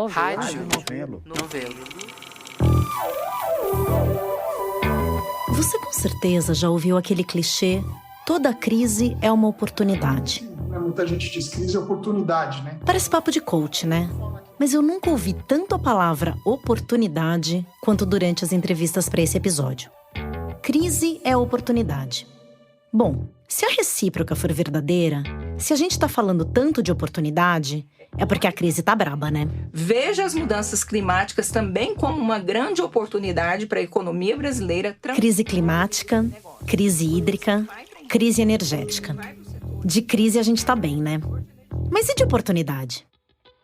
Rádio Novelo. Você com certeza já ouviu aquele clichê: toda crise é uma oportunidade. Muita gente diz crise é oportunidade, né? Parece papo de coach, né? Mas eu nunca ouvi tanto a palavra oportunidade quanto durante as entrevistas para esse episódio. Crise é oportunidade. Bom, se a recíproca for verdadeira, se a gente tá falando tanto de oportunidade, é porque a crise tá braba, né? Veja as mudanças climáticas também como uma grande oportunidade para a economia brasileira. Crise climática, crise hídrica, crise energética. De crise a gente tá bem, né? Mas e de oportunidade?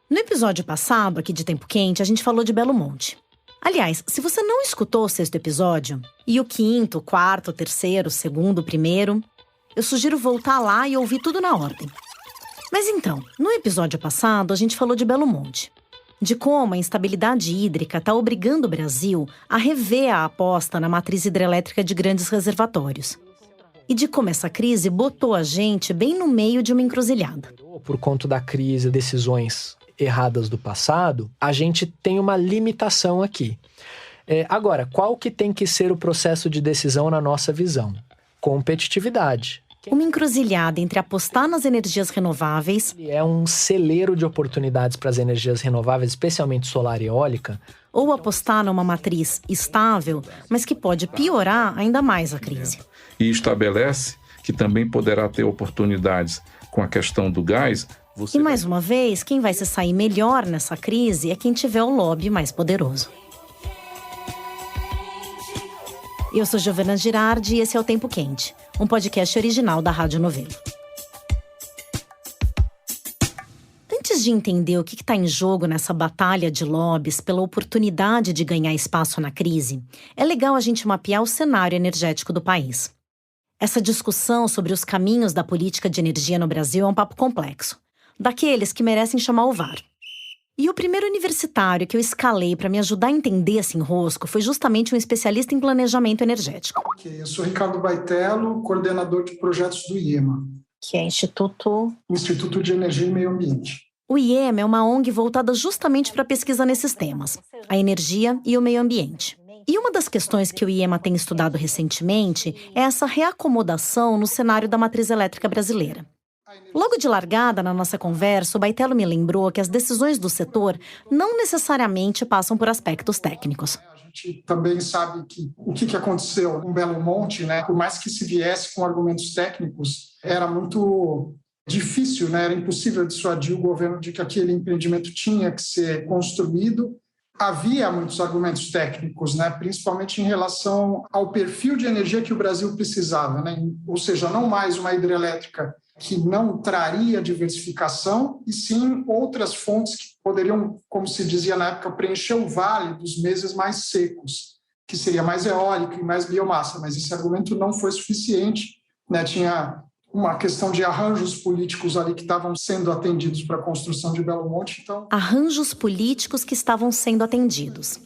No episódio passado, aqui de Tempo Quente, a gente falou de Belo Monte. Aliás, se você não escutou o 6º episódio, e o 5º, 4º, 3º, 2º, 1º, eu sugiro voltar lá e ouvir tudo na ordem. Mas então, no episódio passado, a gente falou de Belo Monte. De como a instabilidade hídrica está obrigando o Brasil a rever a aposta na matriz hidrelétrica de grandes reservatórios. E de como essa crise botou a gente bem no meio de uma encruzilhada. Por conta da crise, decisões erradas do passado, a gente tem uma limitação aqui. Agora, qual que tem que ser o processo de decisão na nossa visão? Competitividade. Uma encruzilhada entre apostar nas energias renováveis... É um celeiro de oportunidades para as energias renováveis, especialmente solar e eólica. Ou apostar numa matriz estável, mas que pode piorar ainda mais a crise. E estabelece que também poderá ter oportunidades com a questão do gás. E mais uma vez, quem vai se sair melhor nessa crise é quem tiver o lobby mais poderoso. Eu sou Giovana Girardi e esse é o Tempo Quente, um podcast original da Rádio Novelo. Antes de entender o que está em jogo nessa batalha de lobbies pela oportunidade de ganhar espaço na crise, é legal a gente mapear o cenário energético do país. Essa discussão sobre os caminhos da política de energia no Brasil é um papo complexo, daqueles que merecem chamar o VAR. E o primeiro universitário que eu escalei para me ajudar a entender esse enrosco foi justamente um especialista em planejamento energético. Eu sou Ricardo Baitello, coordenador de projetos do IEMA. Que é Instituto de Energia e Meio Ambiente. O IEMA é uma ONG voltada justamente para pesquisa nesses temas, a energia e o meio ambiente. E uma das questões que o IEMA tem estudado recentemente é essa reacomodação no cenário da matriz elétrica brasileira. Logo de largada na nossa conversa, o Baitello me lembrou que as decisões do setor não necessariamente passam por aspectos técnicos. A gente também sabe que o que aconteceu em Belo Monte, né, por mais que se viesse com argumentos técnicos, era muito difícil, né, era impossível dissuadir o governo de que aquele empreendimento tinha que ser construído. Havia muitos argumentos técnicos, né, principalmente em relação ao perfil de energia que o Brasil precisava, né, ou seja, não mais uma hidrelétrica que não traria diversificação, e sim outras fontes que poderiam, como se dizia na época, preencher o vale dos meses mais secos, que seria mais eólica e mais biomassa, mas esse argumento não foi suficiente, né? Tinha uma questão de arranjos políticos ali que estavam sendo atendidos para a construção de Belo Monte. Então, arranjos políticos que estavam sendo atendidos.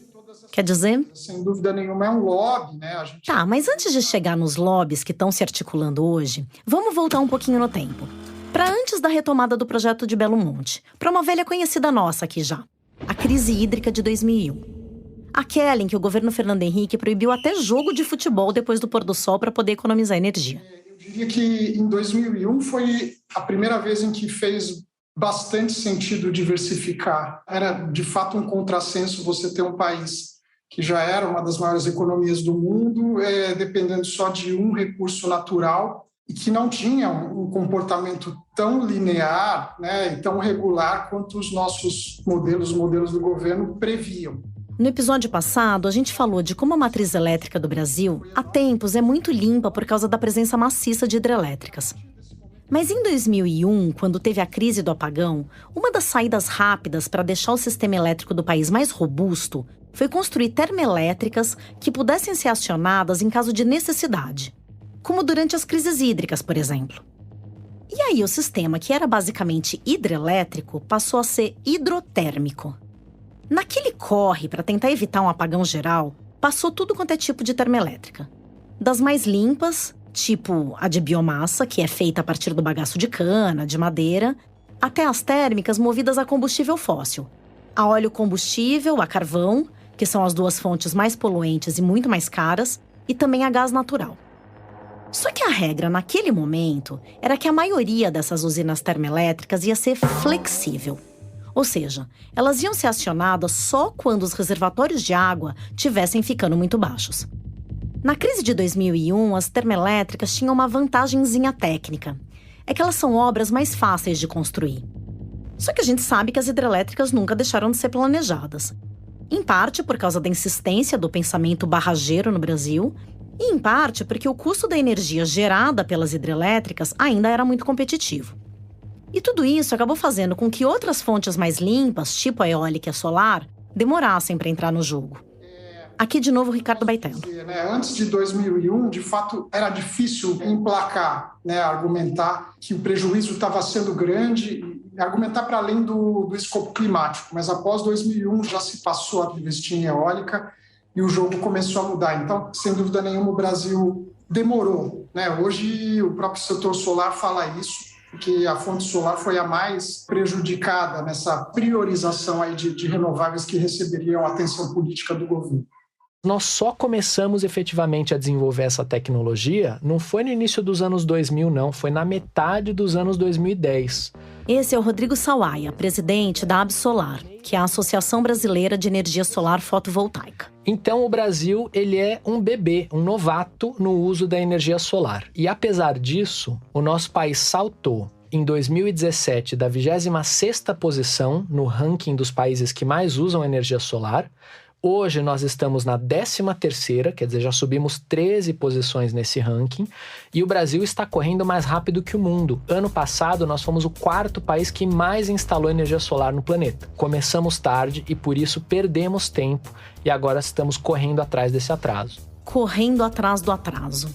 Quer dizer? Sem dúvida nenhuma é um lobby, né? Tá, mas antes de chegar nos lobbies que estão se articulando hoje, vamos voltar um pouquinho no tempo. Para antes da retomada do projeto de Belo Monte, para uma velha conhecida nossa aqui já, a crise hídrica de 2001. Aquela em que o governo Fernando Henrique proibiu até jogo de futebol depois do pôr do sol para poder economizar energia. Eu diria que em 2001 foi a primeira vez em que fez bastante sentido diversificar. Era, de fato, um contrassenso você ter um país que já era uma das maiores economias do mundo, dependendo só de um recurso natural e que não tinha um comportamento tão linear, né, e tão regular quanto os nossos modelos do governo previam. No episódio passado, a gente falou de como a matriz elétrica do Brasil, há tempos, é muito limpa por causa da presença maciça de hidrelétricas. Mas em 2001, quando teve a crise do apagão, uma das saídas rápidas para deixar o sistema elétrico do país mais robusto foi construir termoelétricas que pudessem ser acionadas em caso de necessidade, como durante as crises hídricas, por exemplo. E aí o sistema, que era basicamente hidrelétrico, passou a ser hidrotérmico. Naquele corre para tentar evitar um apagão geral, passou tudo quanto é tipo de termoelétrica. Das mais limpas, tipo a de biomassa, que é feita a partir do bagaço de cana, de madeira, até as térmicas movidas a combustível fóssil. a óleo combustível, a carvão, que são as duas fontes mais poluentes e muito mais caras, e também a gás natural. Só que a regra naquele momento era que a maioria dessas usinas termoelétricas ia ser flexível. Ou seja, elas iam ser acionadas só quando os reservatórios de água tivessem ficando muito baixos. Na crise de 2001, as termoelétricas tinham uma vantagenzinha técnica. É que elas são obras mais fáceis de construir. Só que a gente sabe que as hidrelétricas nunca deixaram de ser planejadas. Em parte por causa da insistência do pensamento barrageiro no Brasil, e em parte porque o custo da energia gerada pelas hidrelétricas ainda era muito competitivo. E tudo isso acabou fazendo com que outras fontes mais limpas, tipo a eólica e a solar, demorassem para entrar no jogo. Aqui de novo, Ricardo Baitello. Antes de 2001, de fato, era difícil emplacar, argumentar que o prejuízo estava sendo grande, argumentar para além do escopo climático. Mas após 2001 já se passou a investir em eólica e o jogo começou a mudar. Então, sem dúvida nenhuma, o Brasil demorou. Hoje, o próprio setor solar fala isso, que a fonte solar foi a mais prejudicada nessa priorização aí de renováveis que receberiam a atenção política do governo. Nós só começamos efetivamente a desenvolver essa tecnologia, não foi no início dos anos 2000, não, foi na metade dos anos 2010. Esse é o Rodrigo Sawaia, presidente da Absolar, que é a Associação Brasileira de Energia Solar Fotovoltaica. Então o Brasil, ele é um bebê, um novato no uso da energia solar. E apesar disso, o nosso país saltou em 2017 da 26ª posição no ranking dos países que mais usam energia solar. Hoje nós estamos na 13ª, quer dizer, já subimos 13 posições nesse ranking, e o Brasil está correndo mais rápido que o mundo. Ano passado nós fomos o 4º país que mais instalou energia solar no planeta. Começamos tarde e por isso perdemos tempo e agora estamos correndo atrás desse atraso. Correndo atrás do atraso.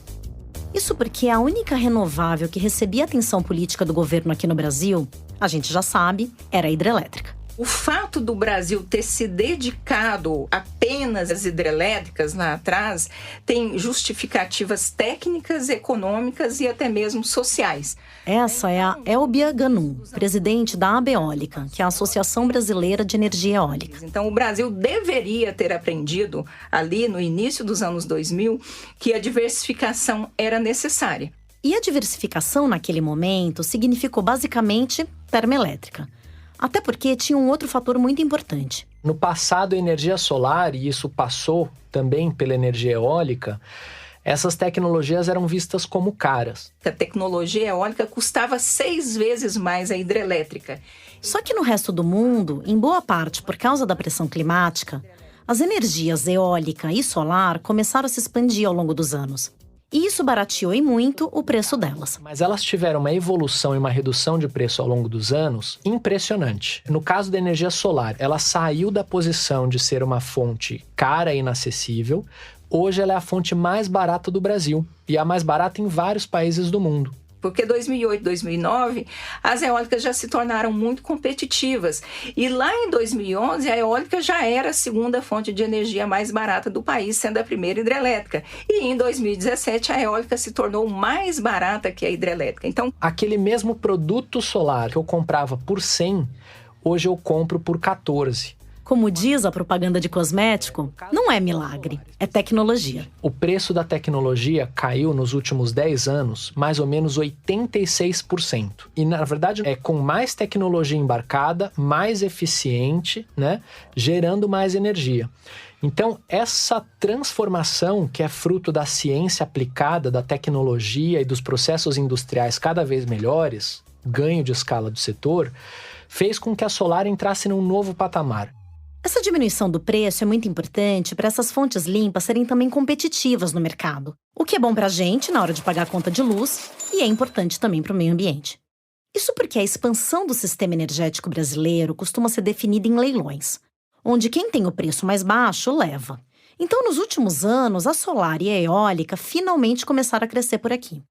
Isso porque a única renovável que recebia atenção política do governo aqui no Brasil, a gente já sabe, era a hidrelétrica. O fato do Brasil ter se dedicado apenas às hidrelétricas lá atrás tem justificativas técnicas, econômicas e até mesmo sociais. Essa é a Elbia Ganum, presidente da Abeólica, que é a Associação Brasileira de Energia Eólica. Então, o Brasil deveria ter aprendido ali no início dos anos 2000 que a diversificação era necessária. E a diversificação naquele momento significou basicamente termoelétrica. Até porque tinha um outro fator muito importante. No passado, a energia solar, e isso passou também pela energia eólica, essas tecnologias eram vistas como caras. A tecnologia eólica custava 6 vezes mais a hidrelétrica. Só que no resto do mundo, em boa parte por causa da pressão climática, as energias eólica e solar começaram a se expandir ao longo dos anos. E isso barateou em muito o preço delas. Mas elas tiveram uma evolução e uma redução de preço ao longo dos anos impressionante. No caso da energia solar, ela saiu da posição de ser uma fonte cara e inacessível. Hoje ela é a fonte mais barata do Brasil e a mais barata em vários países do mundo. Porque 2008, 2009, as eólicas já se tornaram muito competitivas. E lá em 2011, a eólica já era a segunda fonte de energia mais barata do país, sendo a primeira hidrelétrica. E em 2017, a eólica se tornou mais barata que a hidrelétrica. Então, aquele mesmo produto solar que eu comprava por 100, hoje eu compro por 14. Como diz a propaganda de cosmético, não é milagre, é tecnologia. O preço da tecnologia caiu nos últimos 10 anos mais ou menos 86%. E, na verdade, é com mais tecnologia embarcada, mais eficiente, gerando mais energia. Então, essa transformação, que é fruto da ciência aplicada, da tecnologia e dos processos industriais cada vez melhores, ganho de escala do setor, fez com que a solar entrasse num novo patamar. Essa diminuição do preço é muito importante para essas fontes limpas serem também competitivas no mercado. O que é bom para a gente na hora de pagar a conta de luz e é importante também para o meio ambiente. Isso porque a expansão do sistema energético brasileiro costuma ser definida em leilões, onde quem tem o preço mais baixo leva. Então, nos últimos anos, a solar e a eólica finalmente começaram a crescer por aqui.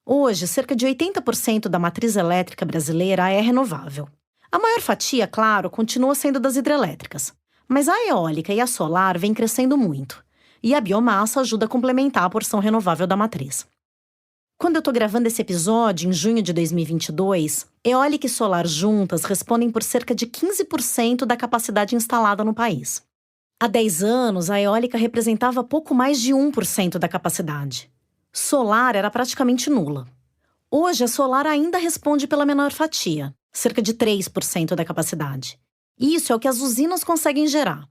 Hoje, cerca de 80% da matriz elétrica brasileira é renovável. A maior fatia, claro, continua sendo das hidrelétricas, mas a eólica e a solar vêm crescendo muito, e a biomassa ajuda a complementar a porção renovável da matriz. Quando eu tô gravando esse episódio, em junho de 2022, eólica e solar juntas respondem por cerca de 15% da capacidade instalada no país. Há 10 anos, a eólica representava pouco mais de 1% da capacidade. Solar era praticamente nula. Hoje, a solar ainda responde pela menor fatia, cerca de 3% da capacidade. Isso é o que as usinas conseguem gerar.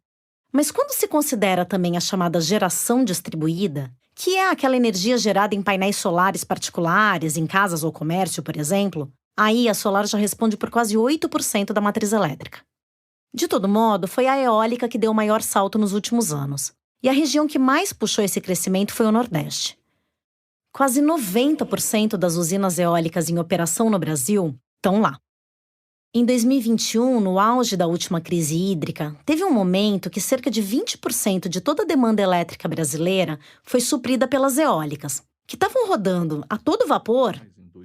Mas quando se considera também a chamada geração distribuída, que é aquela energia gerada em painéis solares particulares, em casas ou comércio, por exemplo, aí a solar já responde por quase 8% da matriz elétrica. De todo modo, foi a eólica que deu o maior salto nos últimos anos. E a região que mais puxou esse crescimento foi o Nordeste. Quase 90% das usinas eólicas em operação no Brasil estão lá. Em 2021, no auge da última crise hídrica, teve um momento que cerca de 20% de toda a demanda elétrica brasileira foi suprida pelas eólicas, que estavam rodando a todo vapor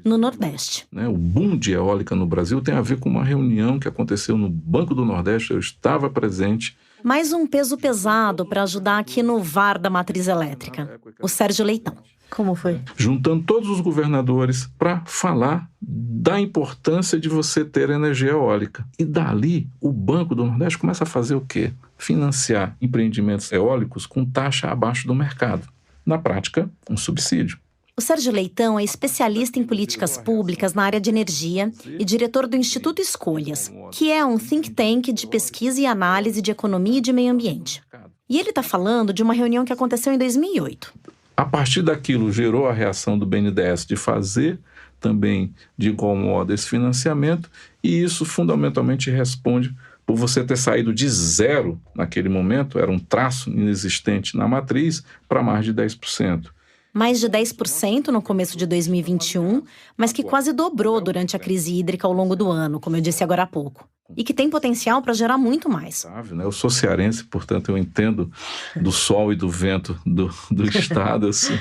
no Nordeste. O boom de eólica no Brasil tem a ver com uma reunião que aconteceu no Banco do Nordeste, eu estava presente. Mais um peso pesado para ajudar aqui no VAR da matriz elétrica, o Sérgio Leitão. Como foi? Juntando todos os governadores para falar da importância de você ter energia eólica. E dali, o Banco do Nordeste começa a fazer o quê? Financiar empreendimentos eólicos com taxa abaixo do mercado. Na prática, um subsídio. O Sérgio Leitão é especialista em políticas públicas na área de energia e diretor do Instituto Escolhas, que é um think tank de pesquisa e análise de economia e de meio ambiente. E ele está falando de uma reunião que aconteceu em 2008. A partir daquilo gerou a reação do BNDES de fazer também de igual modo esse financiamento, e isso fundamentalmente responde por você ter saído de zero naquele momento, era um traço inexistente na matriz, para mais de 10%. Mais de 10% no começo de 2021, mas que quase dobrou durante a crise hídrica ao longo do ano, como eu disse agora há pouco. E que tem potencial para gerar muito mais. Eu sou cearense, portanto eu entendo do sol e do vento do estado. Assim.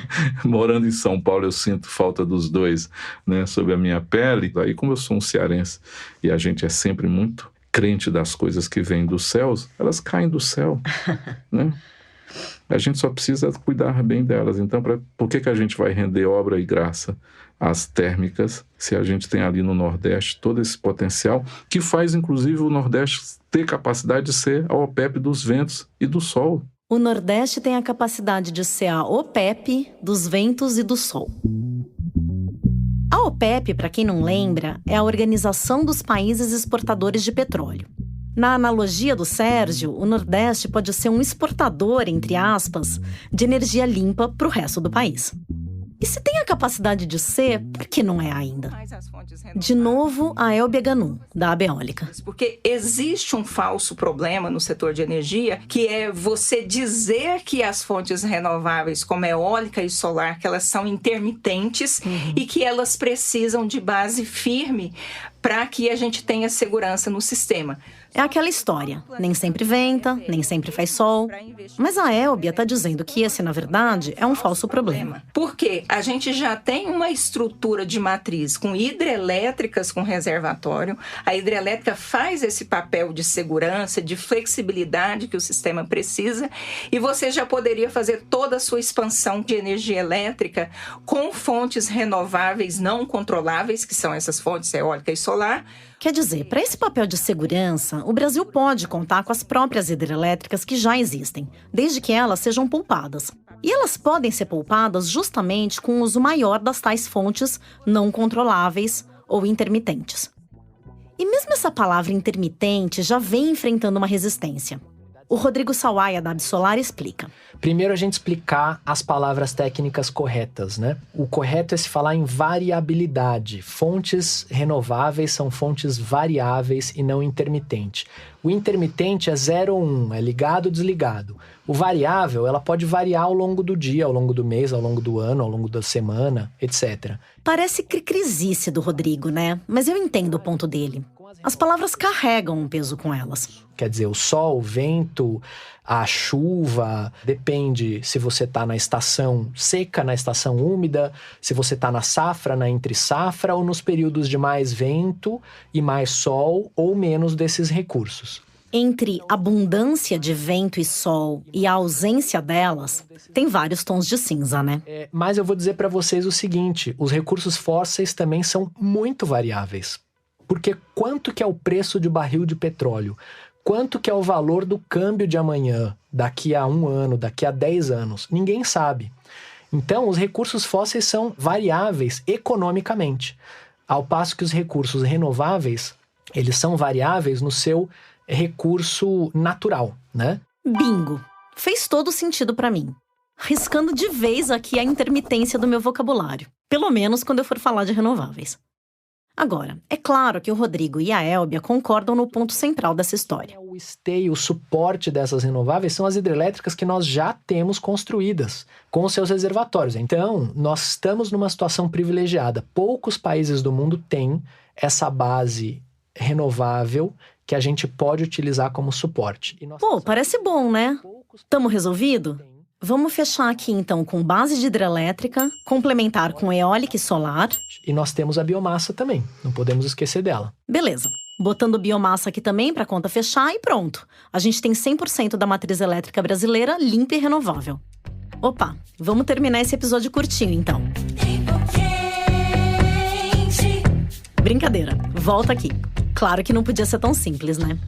Morando em São Paulo eu sinto falta dos dois, sob a minha pele. Aí como eu sou um cearense e a gente é sempre muito crente das coisas que vêm dos céus, elas caem do céu, A gente só precisa cuidar bem delas. Então, por que a gente vai render obra e graça às térmicas se a gente tem ali no Nordeste todo esse potencial que faz, inclusive, o Nordeste ter capacidade de ser a OPEP dos ventos e do sol? O Nordeste tem a capacidade de ser a OPEP dos ventos e do sol. A OPEP, para quem não lembra, é a Organização dos Países Exportadores de Petróleo. Na analogia do Sérgio, o Nordeste pode ser um exportador, entre aspas, de energia limpa para o resto do país. E se tem a capacidade de ser, por que não é ainda? De novo, a Elbia Ganu, da Abeólica. Porque existe um falso problema no setor de energia, que é você dizer que as fontes renováveis, como eólica e solar, que elas são intermitentes e que elas precisam de base firme para que a gente tenha segurança no sistema. É aquela história, nem sempre venta, nem sempre faz sol. Mas a Elbia está dizendo que esse, na verdade, é um falso problema. Porque a gente já tem uma estrutura de matriz com hidrelétricas com reservatório. A hidrelétrica faz esse papel de segurança, de flexibilidade que o sistema precisa. E você já poderia fazer toda a sua expansão de energia elétrica com fontes renováveis não controláveis, que são essas fontes eólica e solar. Quer dizer, para esse papel de segurança, o Brasil pode contar com as próprias hidrelétricas que já existem, desde que elas sejam poupadas. E elas podem ser poupadas justamente com o uso maior das tais fontes não controláveis ou intermitentes. E mesmo essa palavra intermitente já vem enfrentando uma resistência. O Rodrigo Sawaia, da Absolar, explica. Primeiro a gente explicar as palavras técnicas corretas, O correto é se falar em variabilidade. Fontes renováveis são fontes variáveis e não intermitente. O intermitente é 0 ou 1, é ligado ou desligado. O variável, ela pode variar ao longo do dia, ao longo do mês, ao longo do ano, ao longo da semana, etc. Parece cricrisice do Rodrigo, Mas eu entendo o ponto dele. As palavras carregam um peso com elas. Quer dizer, o sol, o vento, a chuva, depende se você está na estação seca, na estação úmida, se você está na safra, na entre-safra, ou nos períodos de mais vento e mais sol, ou menos desses recursos. Entre abundância de vento e sol e a ausência delas, tem vários tons de cinza, né? Mas eu vou dizer para vocês o seguinte, os recursos fósseis também são muito variáveis. Porque quanto que é o preço de um barril de petróleo? Quanto que é o valor do câmbio de amanhã, daqui a 1 ano, daqui a 10 anos? Ninguém sabe. Então, os recursos fósseis são variáveis economicamente. Ao passo que os recursos renováveis, eles são variáveis no seu recurso natural, né? Bingo! Fez todo sentido para mim. Riscando de vez aqui a intermitência do meu vocabulário. Pelo menos quando eu for falar de renováveis. Agora, é claro que o Rodrigo e a Elbia concordam no ponto central dessa história. O esteio, o suporte dessas renováveis são as hidrelétricas que nós já temos construídas, com os seus reservatórios. Então, nós estamos numa situação privilegiada. Poucos países do mundo têm essa base renovável que a gente pode utilizar como suporte. Pô, parece bom, né? Tamo resolvido? Vamos fechar aqui então com base de hidrelétrica, complementar com eólica e solar. E nós temos a biomassa também, não podemos esquecer dela. Beleza. Botando biomassa aqui também para conta fechar e pronto. A gente tem 100% da matriz elétrica brasileira limpa e renovável. Opa, vamos terminar esse episódio curtinho então. Brincadeira, volta aqui. Claro que não podia ser tão simples, né?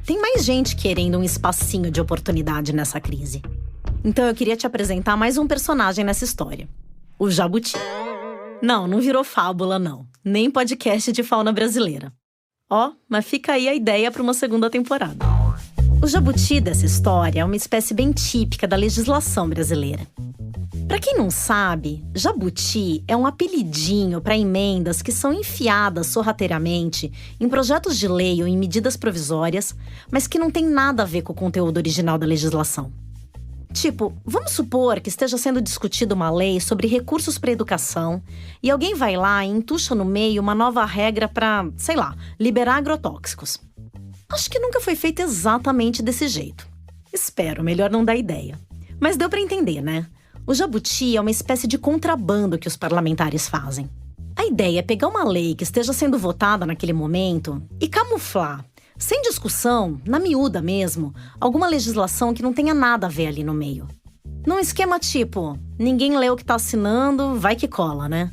Tem mais gente querendo um espacinho de oportunidade nessa crise. Então eu queria te apresentar mais um personagem nessa história. O jabuti. Não virou fábula, não. Nem podcast de fauna brasileira. Ó, mas fica aí a ideia para uma segunda temporada. O jabuti dessa história é uma espécie bem típica da legislação brasileira. Para quem não sabe, jabuti é um apelidinho para emendas que são enfiadas sorrateiramente em projetos de lei ou em medidas provisórias, mas que não tem nada a ver com o conteúdo original da legislação. Tipo, vamos supor que esteja sendo discutida uma lei sobre recursos para educação e alguém vai lá e entuxa no meio uma nova regra para, sei lá, liberar agrotóxicos. Acho que nunca foi feito exatamente desse jeito. Espero, melhor não dar ideia. Mas deu para entender, né? O jabuti é uma espécie de contrabando que os parlamentares fazem. A ideia é pegar uma lei que esteja sendo votada naquele momento e camuflar, sem discussão, na miúda mesmo, alguma legislação que não tenha nada a ver ali no meio. Num esquema tipo, ninguém lê o que tá assinando, vai que cola, né?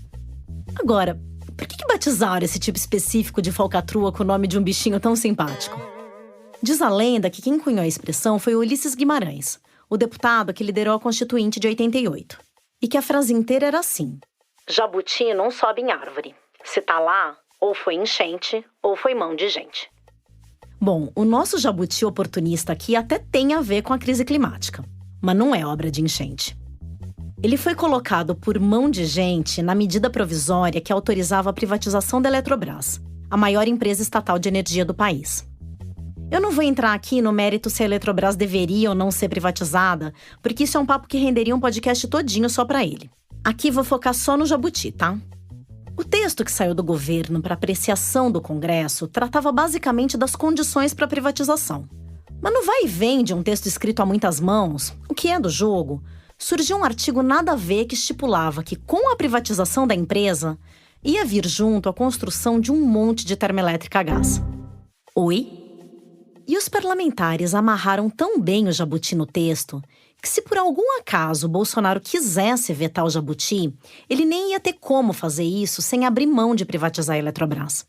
Agora, por que batizaram esse tipo específico de falcatrua com o nome de um bichinho tão simpático? Diz a lenda que quem cunhou a expressão foi o Ulisses Guimarães, o deputado que liderou a Constituinte de 88. E que a frase inteira era assim: jabuti não sobe em árvore. Se tá lá, ou foi enchente, ou foi mão de gente. Bom, o nosso jabuti oportunista aqui até tem a ver com a crise climática, mas não é obra de enchente. Ele foi colocado por mão de gente na medida provisória que autorizava a privatização da Eletrobras, a maior empresa estatal de energia do país. Eu não vou entrar aqui no mérito se a Eletrobras deveria ou não ser privatizada, porque isso é um papo que renderia um podcast todinho só para ele. Aqui vou focar só no jabuti, tá? O texto que saiu do governo para apreciação do Congresso tratava basicamente das condições para a privatização. Mas no vai e vem de um texto escrito a muitas mãos, o que é do jogo, surgiu um artigo nada a ver que estipulava que, com a privatização da empresa, ia vir junto a construção de um monte de termoelétrica a gás. Oi? E os parlamentares amarraram tão bem o jabuti no texto que, se por algum acaso o Bolsonaro quisesse vetar o jabuti, ele nem ia ter como fazer isso sem abrir mão de privatizar a Eletrobras.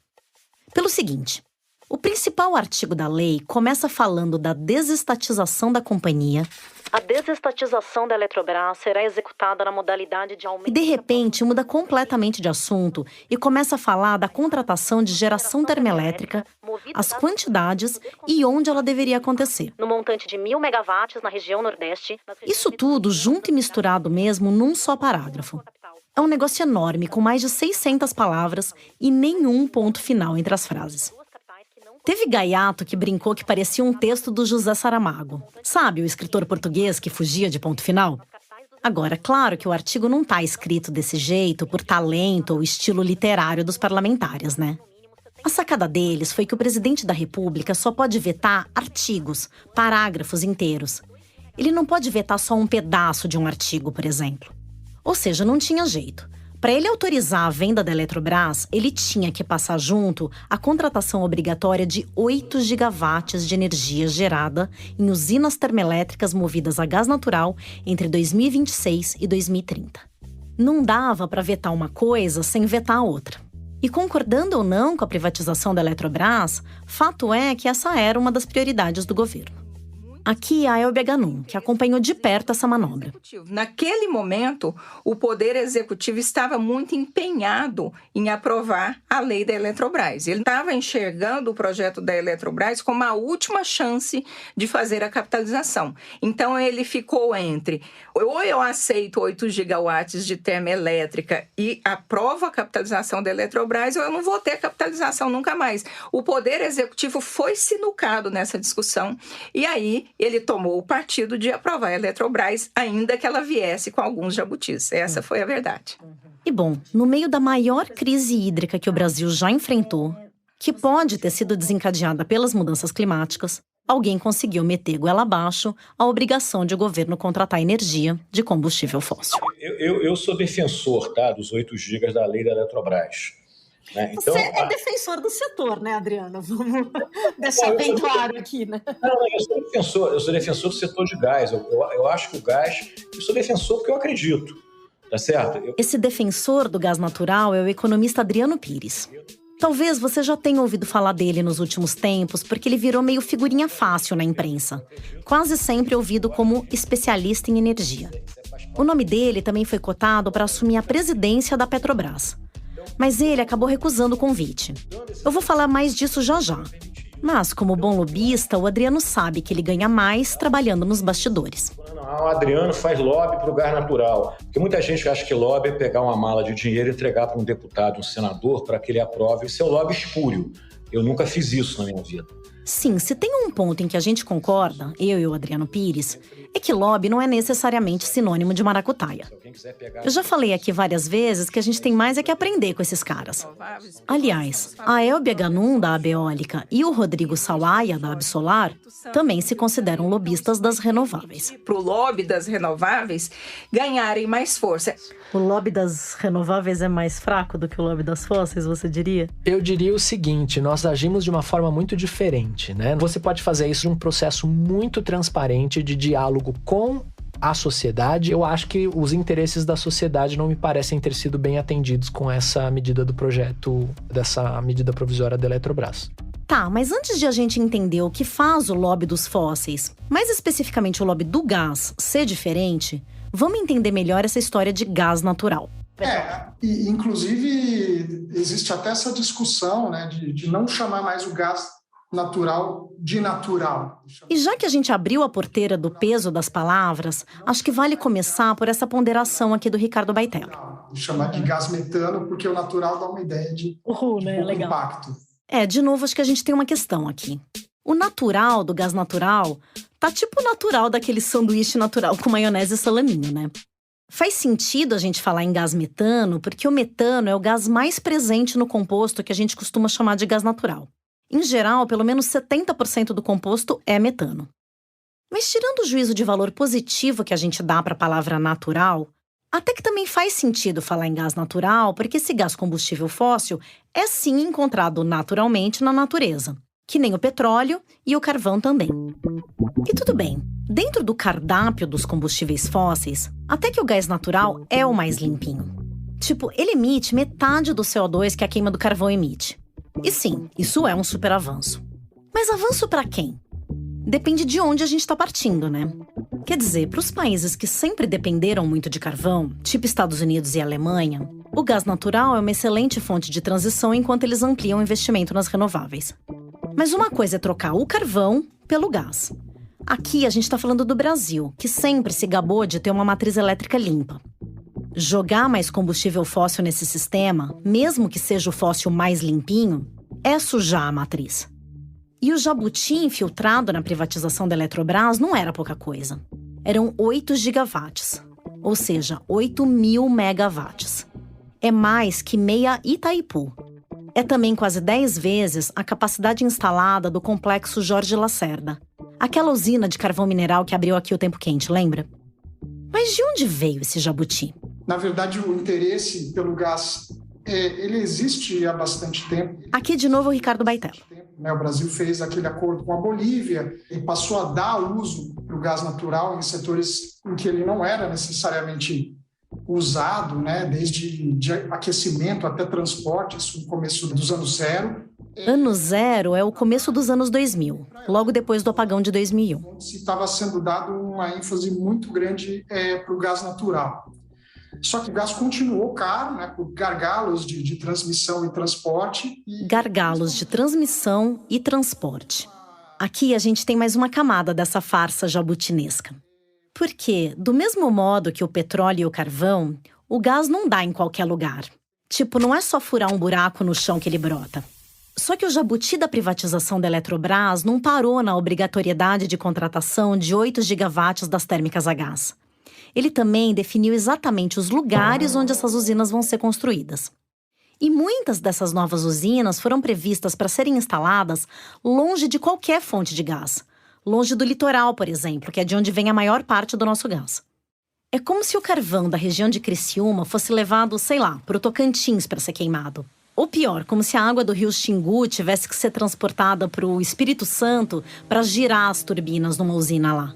Pelo seguinte, o principal artigo da lei começa falando da desestatização da companhia. A desestatização da Eletrobras será executada na modalidade de aumento... E, de repente, muda completamente de assunto e começa a falar da contratação de geração termoelétrica, as quantidades e onde ela deveria acontecer. No montante de 1.000 megawatts na região Nordeste... Isso tudo junto e misturado mesmo num só parágrafo. É um negócio enorme, com mais de 600 palavras e nenhum ponto final entre as frases. Teve gaiato que brincou que parecia um texto do José Saramago. Sabe, o escritor português que fugia de ponto final? Agora, claro que o artigo não está escrito desse jeito por talento ou estilo literário dos parlamentares, né? A sacada deles foi que o presidente da República só pode vetar artigos, parágrafos inteiros. Ele não pode vetar só um pedaço de um artigo, por exemplo. Ou seja, não tinha jeito. Para ele autorizar a venda da Eletrobras, ele tinha que passar junto a contratação obrigatória de 8 gigawatts de energia gerada em usinas termoelétricas movidas a gás natural entre 2026 e 2030. Não dava para vetar uma coisa sem vetar a outra. E concordando ou não com a privatização da Eletrobras, fato é que essa era uma das prioridades do governo. Aqui a Elbia Ganum, que acompanhou de perto essa manobra. Naquele momento, o Poder Executivo estava muito empenhado em aprovar a lei da Eletrobras. Ele estava enxergando o projeto da Eletrobras como a última chance de fazer a capitalização. Então, ele ficou entre, ou eu aceito 8 gigawatts de termoelétrica e aprovo a capitalização da Eletrobras, ou eu não vou ter capitalização nunca mais. O Poder Executivo foi sinucado nessa discussão e aí ele tomou o partido de aprovar a Eletrobras, ainda que ela viesse com alguns jabutis. Essa foi a verdade. E bom, no meio da maior crise hídrica que o Brasil já enfrentou, que pode ter sido desencadeada pelas mudanças climáticas, alguém conseguiu meter goela abaixo a obrigação de o governo contratar energia de combustível fóssil. Eu sou defensor, dos 8 gigas da lei da Eletrobras. Então, você é defensor do setor, né, Adriano? Vamos deixar bem claro aqui, né? Não, eu sou defensor do setor de gás. Eu acho que o gás... Eu sou defensor porque eu acredito, tá certo? Esse defensor do gás natural é o economista Adriano Pires. Talvez você já tenha ouvido falar dele nos últimos tempos, porque ele virou meio figurinha fácil na imprensa. Quase sempre ouvido como especialista em energia. O nome dele também foi cotado para assumir a presidência da Petrobras. Mas ele acabou recusando o convite. Eu vou falar mais disso já já. Mas, como bom lobista, o Adriano sabe que ele ganha mais trabalhando nos bastidores. O Adriano faz lobby para o gás natural. Porque muita gente acha que lobby é pegar uma mala de dinheiro e entregar para um deputado, um senador, para que ele aprove. Isso é o lobby espúrio. Eu nunca fiz isso na minha vida. Sim, se tem um ponto em que a gente concorda, eu e o Adriano Pires, é que lobby não é necessariamente sinônimo de maracutaia. Eu já falei aqui várias vezes que a gente tem mais é que aprender com esses caras. Aliás, a Elbia Ganum, da Abeólica, e o Rodrigo Sawaia, da Absolar, também se consideram lobistas das renováveis. Para o lobby das renováveis ganharem mais força. O lobby das renováveis é mais fraco do que o lobby das fósseis, você diria? Eu diria o seguinte, nós agimos de uma forma muito diferente, né? Você pode fazer isso num processo muito transparente de diálogo com a sociedade. Eu acho que os interesses da sociedade não me parecem ter sido bem atendidos com essa medida do projeto, dessa medida provisória da Eletrobras. Tá, mas antes de a gente entender o que faz o lobby dos fósseis, mais especificamente o lobby do gás, ser diferente, vamos entender melhor essa história de gás natural. E inclusive existe até essa discussão, né, de não chamar mais o gás natural de natural. E já que a gente abriu a porteira do peso das palavras, acho que vale começar por essa ponderação aqui do Ricardo Baitello. Chamar de gás metano, porque o natural dá uma ideia de legal. impacto. De novo, acho que a gente tem uma questão aqui. O natural do gás natural tá tipo o natural daquele sanduíche natural com maionese e salaminho, né? Faz sentido a gente falar em gás metano, porque o metano é o gás mais presente no composto que a gente costuma chamar de gás natural. Em geral, pelo menos 70% do composto é metano. Mas tirando o juízo de valor positivo que a gente dá para a palavra natural, até que também faz sentido falar em gás natural, porque esse gás combustível fóssil é sim encontrado naturalmente na natureza, que nem o petróleo e o carvão também. E tudo bem, dentro do cardápio dos combustíveis fósseis, até que o gás natural é o mais limpinho. Tipo, ele emite metade do CO2 que a queima do carvão emite. E sim, isso é um super avanço. Mas avanço para quem? Depende de onde a gente está partindo, né? Quer dizer, para os países que sempre dependeram muito de carvão, tipo Estados Unidos e Alemanha, o gás natural é uma excelente fonte de transição enquanto eles ampliam o investimento nas renováveis. Mas uma coisa é trocar o carvão pelo gás. Aqui a gente está falando do Brasil, que sempre se gabou de ter uma matriz elétrica limpa. Jogar mais combustível fóssil nesse sistema, mesmo que seja o fóssil mais limpinho, é sujar a matriz. E o jabuti infiltrado na privatização da Eletrobras não era pouca coisa. Eram 8 gigawatts, ou seja, 8.000 megawatts. É mais que meia Itaipu. É também quase 10 vezes a capacidade instalada do complexo Jorge Lacerda, aquela usina de carvão mineral que abriu aqui o Tempo Quente, lembra? Mas de onde veio esse jabuti? Na verdade, o interesse pelo gás, ele existe há bastante tempo. Aqui de novo o Ricardo Baitella. O Brasil fez aquele acordo com a Bolívia e passou a dar uso para o gás natural em setores em que ele não era necessariamente usado, né, desde de aquecimento até transporte, isso no começo dos anos zero. Ano zero é o começo dos anos 2000, logo depois do apagão de 2001. Estava sendo dado uma ênfase muito grande para o gás natural. Só que o gás continuou caro, né, por gargalos de transmissão e transporte. Gargalos de transmissão e transporte. Aqui a gente tem mais uma camada dessa farsa jabutinesca. Porque, do mesmo modo que o petróleo e o carvão, o gás não dá em qualquer lugar. Tipo, não é só furar um buraco no chão que ele brota. Só que o jabuti da privatização da Eletrobras não parou na obrigatoriedade de contratação de 8 gigawatts das térmicas a gás. Ele também definiu exatamente os lugares onde essas usinas vão ser construídas. E muitas dessas novas usinas foram previstas para serem instaladas longe de qualquer fonte de gás. Longe do litoral, por exemplo, que é de onde vem a maior parte do nosso gás. É como se o carvão da região de Criciúma fosse levado, sei lá, para o Tocantins para ser queimado. Ou pior, como se a água do rio Xingu tivesse que ser transportada para o Espírito Santo para girar as turbinas numa usina lá.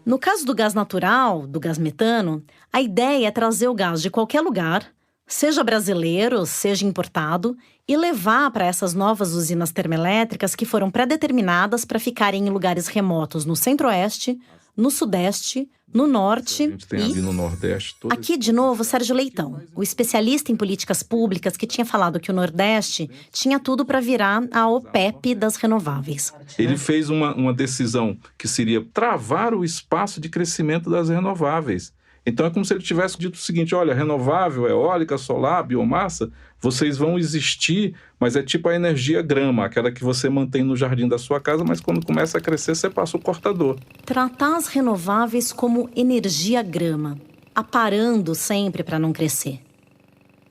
No caso do gás natural, do gás metano, a ideia é trazer o gás de qualquer lugar, seja brasileiro, seja importado, e levar para essas novas usinas termoelétricas que foram pré-determinadas para ficarem em lugares remotos no centro-oeste, no sudeste, no norte a gente tem ali no nordeste. Aqui, de novo, Sérgio Leitão, o especialista em políticas públicas que tinha falado que o Nordeste tinha tudo para virar a OPEP das renováveis. Ele fez uma decisão que seria travar o espaço de crescimento das renováveis. Então é como se ele tivesse dito o seguinte: olha, renovável, eólica, solar, biomassa, vocês vão existir, mas é tipo a energia grama, aquela que você mantém no jardim da sua casa, mas quando começa a crescer, você passa o cortador. Tratar as renováveis como energia grama, aparando sempre para não crescer.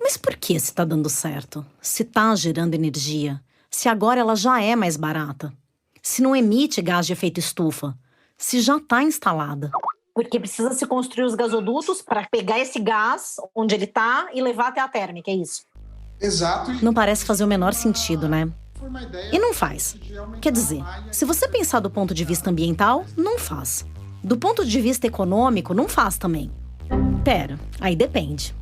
Mas por que se está dando certo? Se está gerando energia? Se agora ela já é mais barata? Se não emite gás de efeito estufa? Se já está instalada? Porque precisa se construir os gasodutos para pegar esse gás onde ele está e levar até a térmica, é isso? Exato. Não parece fazer o menor sentido, né? E não faz. Quer dizer, se você pensar do ponto de vista ambiental, não faz. Do ponto de vista econômico, não faz também. Pera, aí depende.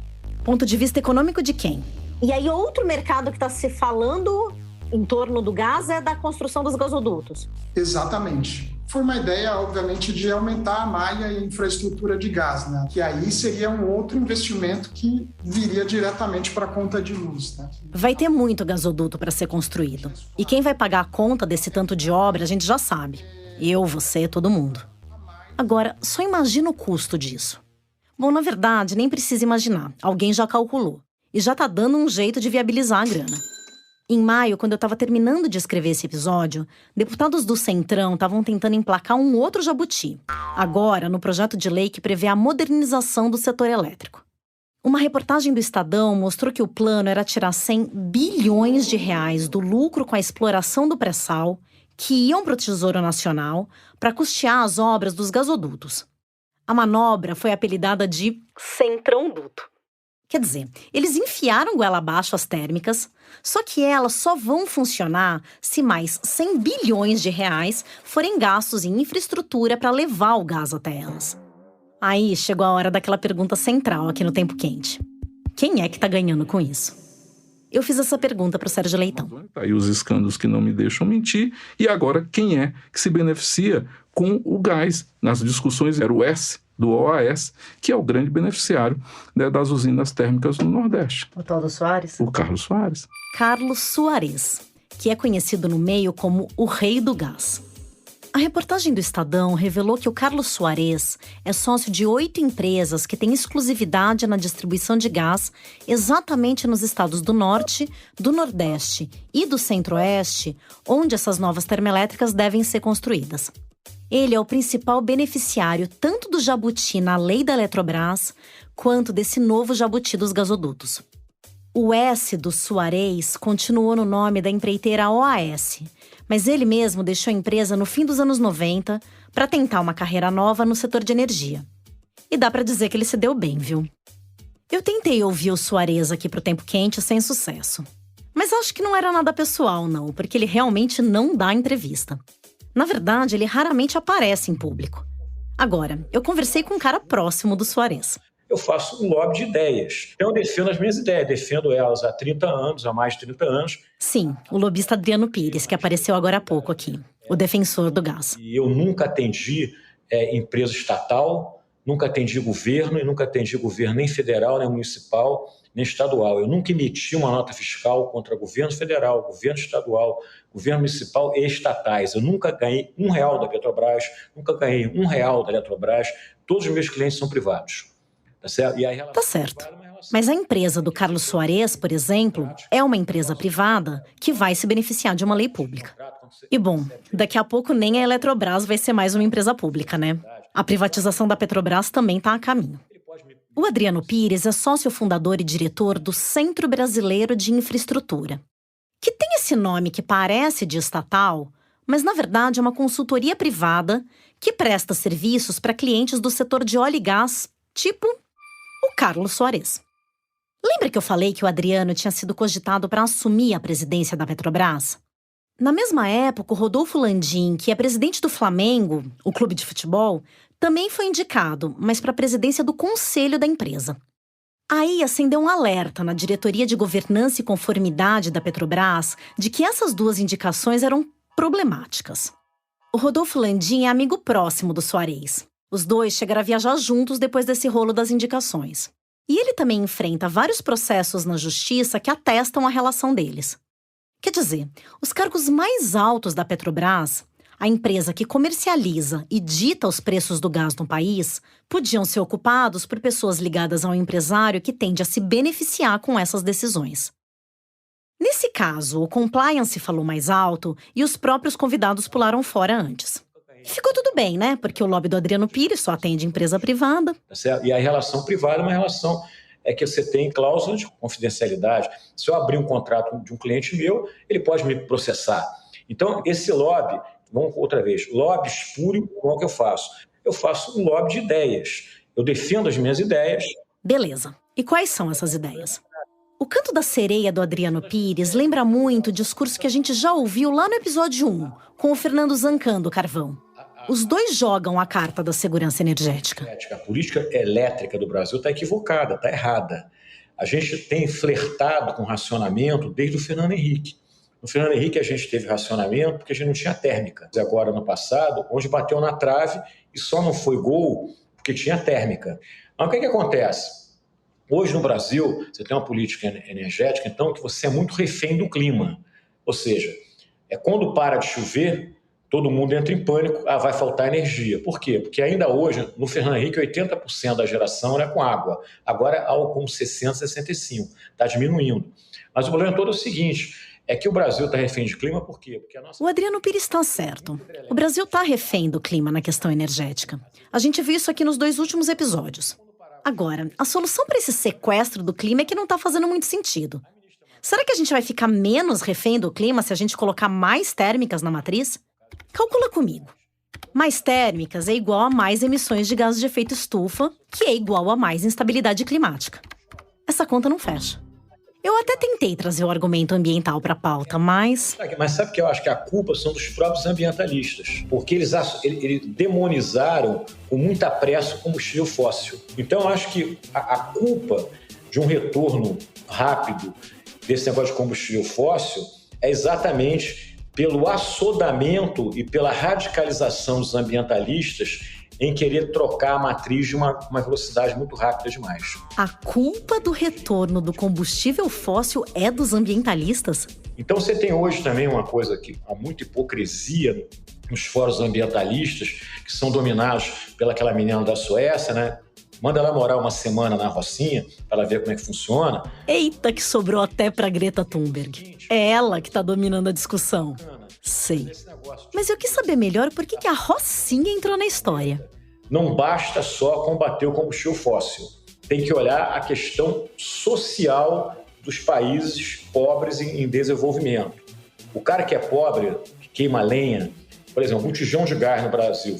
Ponto de vista econômico de quem? E aí outro mercado que está se falando em torno do gás é da construção dos gasodutos. Exatamente. Foi uma ideia, obviamente, de aumentar a malha e infraestrutura de gás, né? Que aí seria um outro investimento que viria diretamente para a conta de luz, né? Vai ter muito gasoduto para ser construído. E quem vai pagar a conta desse tanto de obra, a gente já sabe. Eu, você, todo mundo. Agora, só imagina o custo disso. Bom, na verdade, nem precisa imaginar. Alguém já calculou. E já tá dando um jeito de viabilizar a grana. Em maio, quando eu estava terminando de escrever esse episódio, deputados do Centrão estavam tentando emplacar um outro jabuti. Agora, no projeto de lei que prevê a modernização do setor elétrico. Uma reportagem do Estadão mostrou que o plano era tirar 100 bilhões de reais do lucro com a exploração do pré-sal, que iam para o Tesouro Nacional, para custear as obras dos gasodutos. A manobra foi apelidada de Centrão-duto. Quer dizer, eles enfiaram goela abaixo as térmicas, só que elas só vão funcionar se mais 100 bilhões de reais forem gastos em infraestrutura para levar o gás até elas. Aí chegou a hora daquela pergunta central aqui no Tempo Quente. Quem é que tá ganhando com isso? Eu fiz essa pergunta para o Sérgio Leitão. Tá aí os escândalos que não me deixam mentir. E agora, quem é que se beneficia com o gás? Nas discussões era o S do OAS, que é o grande beneficiário, né, das usinas térmicas no Nordeste. O tal do Soares? O Carlos Soares. Carlos Soares, que é conhecido no meio como o rei do gás. A reportagem do Estadão revelou que o Carlos Soares é sócio de 8 empresas que têm exclusividade na distribuição de gás exatamente nos estados do Norte, do Nordeste e do Centro-Oeste, onde essas novas termoelétricas devem ser construídas. Ele é o principal beneficiário tanto do jabuti na lei da Eletrobras, quanto desse novo jabuti dos gasodutos. O S do Soares continuou no nome da empreiteira OAS, mas ele mesmo deixou a empresa no fim dos anos 90 para tentar uma carreira nova no setor de energia. E dá para dizer que ele se deu bem, viu? Eu tentei ouvir o Soares aqui pro Tempo Quente sem sucesso. Mas acho que não era nada pessoal, não, porque ele realmente não dá entrevista. Na verdade, ele raramente aparece em público. Agora, eu conversei com um cara próximo do Soares. Eu faço um lobby de ideias. Então eu defendo as minhas ideias, defendo elas há 30 anos, há mais de 30 anos. Sim, o lobista Adriano Pires, que apareceu agora há pouco aqui, o defensor do gás. E eu nunca atendi empresa estatal, nunca atendi governo, e nunca atendi governo nem federal, nem municipal, nem estadual. Eu nunca emiti uma nota fiscal contra governo federal, governo estadual, governo municipal e estatais. Eu nunca ganhei R$1 da Petrobras, nunca ganhei R$1 da Eletrobras. Todos os meus clientes são privados. Tá certo? Tá certo. Mas a empresa do Carlos Soares, por exemplo, é uma empresa privada que vai se beneficiar de uma lei pública. E bom, daqui a pouco nem a Eletrobras vai ser mais uma empresa pública, né? A privatização da Petrobras também está a caminho. O Adriano Pires é sócio fundador e diretor do Centro Brasileiro de Infraestrutura, que tem esse nome que parece de estatal, mas na verdade é uma consultoria privada que presta serviços para clientes do setor de óleo e gás, tipo o Carlos Soares. Lembra que eu falei que o Adriano tinha sido cogitado para assumir a presidência da Petrobras? Na mesma época, o Rodolfo Landim, que é presidente do Flamengo, o clube de futebol, também foi indicado, mas para a presidência do conselho da empresa. Aí acendeu um alerta na diretoria de governança e conformidade da Petrobras de que essas duas indicações eram problemáticas. O Rodolfo Landim é amigo próximo do Soares. Os dois chegaram a viajar juntos depois desse rolo das indicações. E ele também enfrenta vários processos na justiça que atestam a relação deles. Quer dizer, os cargos mais altos da Petrobras, a empresa que comercializa e dita os preços do gás no país, podiam ser ocupados por pessoas ligadas a um empresário que tende a se beneficiar com essas decisões. Nesse caso, o compliance falou mais alto e os próprios convidados pularam fora antes. E ficou tudo bem, né? Porque o lobby do Adriano Pires só atende empresa privada. E a relação privada é uma relação que você tem cláusula de confidencialidade. Se eu abrir um contrato de um cliente meu, ele pode me processar. Então, esse lobby, vamos outra vez, lobby espúrio, como é que eu faço? Eu faço um lobby de ideias. Eu defendo as minhas ideias. Beleza. E quais são essas ideias? O Canto da Sereia do Adriano Pires lembra muito o discurso que a gente já ouviu lá no episódio 1, com o Fernando Zancan do Carvão. Os dois jogam a carta da segurança energética. A política elétrica do Brasil está equivocada, está errada. A gente tem flertado com racionamento desde o Fernando Henrique. No Fernando Henrique a gente teve racionamento porque a gente não tinha térmica. Agora, no passado, onde bateu na trave e só não foi gol porque tinha térmica. Mas o que acontece? Hoje no Brasil, você tem uma política energética, então, que você é muito refém do clima. Ou seja, quando para de chover, todo mundo entra em pânico, vai faltar energia. Por quê? Porque ainda hoje, no Fernando Henrique, 80% da geração era com água. Agora é algo como 60%, 65%. Está diminuindo. Mas o problema todo é o seguinte, é que o Brasil está refém de clima, por quê? Porque O Adriano Pires está certo. O Brasil está refém do clima na questão energética. A gente viu isso aqui nos 2 últimos episódios. Agora, a solução para esse sequestro do clima é que não está fazendo muito sentido. Será que a gente vai ficar menos refém do clima se a gente colocar mais térmicas na matriz? Calcula comigo. Mais térmicas é igual a mais emissões de gases de efeito estufa, que é igual a mais instabilidade climática. Essa conta não fecha. Eu até tentei trazer o argumento ambiental para a pauta, mas... Mas sabe que eu acho que a culpa são dos próprios ambientalistas, porque eles demonizaram com muita pressa o combustível fóssil. Então eu acho que a culpa de um retorno rápido desse negócio de combustível fóssil é exatamente pelo assodamento e pela radicalização dos ambientalistas em querer trocar a matriz de uma velocidade muito rápida demais. A culpa do retorno do combustível fóssil é dos ambientalistas? Então você tem hoje também uma coisa que há muita hipocrisia nos fóruns ambientalistas, que são dominados pelaquela menina da Suécia, né? Manda ela morar uma semana na Rocinha para ela ver como é que funciona. Eita, que sobrou até para Greta Thunberg. É ela que está dominando a discussão. Sei. Mas eu quis saber melhor por que a Rocinha entrou na história. Não basta só combater o combustível fóssil. Tem que olhar a questão social dos países pobres em desenvolvimento. O cara que é pobre, que queima lenha, Por exemplo, um botijão de gás no Brasil,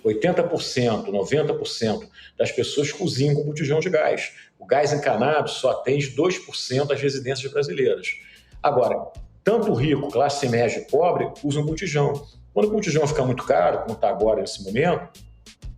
80%, 90% das pessoas cozinham com botijão de gás. O gás encanado só atende 2% das residências brasileiras. Agora, tanto rico, classe média e pobre usam botijão. Quando o botijão fica muito caro, como está agora nesse momento,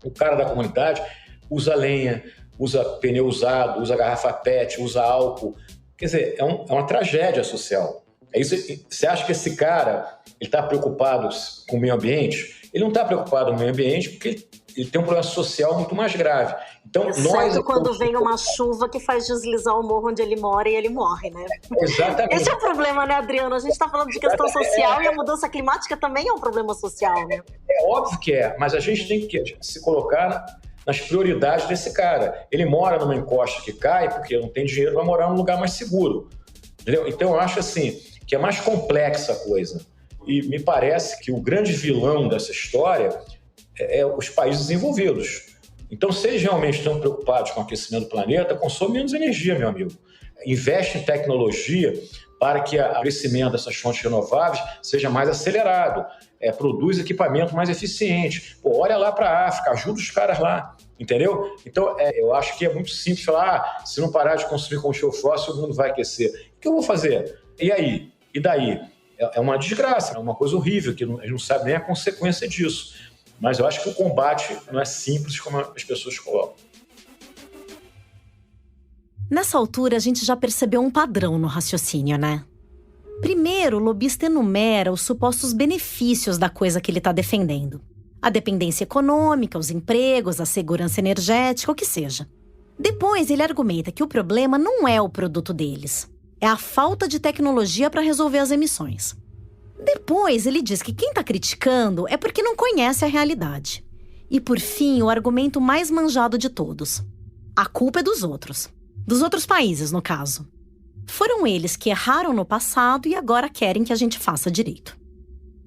o cara da comunidade usa lenha, usa pneu usado, usa garrafa PET, usa álcool. Quer dizer, é uma tragédia social. Você acha que esse cara está preocupado com o meio ambiente? Ele não está preocupado com o meio ambiente porque ele tem um problema social muito mais grave. Então, exceto quando vem uma chuva que faz deslizar o morro onde ele mora e ele morre, né? Exatamente. Esse é o problema, né, Adriano? A gente está falando de questão social e a mudança climática também é um problema social, né? É óbvio que é, mas a gente tem que se colocar nas prioridades desse cara. Ele mora numa encosta que cai porque não tem dinheiro, vai morar num lugar mais seguro. Entendeu? Então, eu acho assim que é mais complexa a coisa. E me parece que o grande vilão dessa história é os países desenvolvidos. Então, se eles realmente estão preocupados com o aquecimento do planeta, consome menos energia, meu amigo. Investe em tecnologia para que o crescimento dessas fontes renováveis seja mais acelerado. Produz equipamento mais eficiente. Olha lá para a África, ajuda os caras lá, entendeu? Então, eu acho que é muito simples falar, se não parar de consumir combustível fóssil, o mundo vai aquecer. O que eu vou fazer? E aí? E daí? É uma desgraça, é uma coisa horrível, que a gente não sabe nem a consequência disso. Mas eu acho que o combate não é simples como as pessoas colocam. Nessa altura, a gente já percebeu um padrão no raciocínio, né? Primeiro, o lobista enumera os supostos benefícios da coisa que ele está defendendo. A dependência econômica, os empregos, a segurança energética, o que seja. Depois, ele argumenta que o problema não é o produto deles. É a falta de tecnologia para resolver as emissões. Depois, ele diz que quem está criticando é porque não conhece a realidade. E, por fim, o argumento mais manjado de todos. A culpa é dos outros. Dos outros países, no caso. Foram eles que erraram no passado e agora querem que a gente faça direito.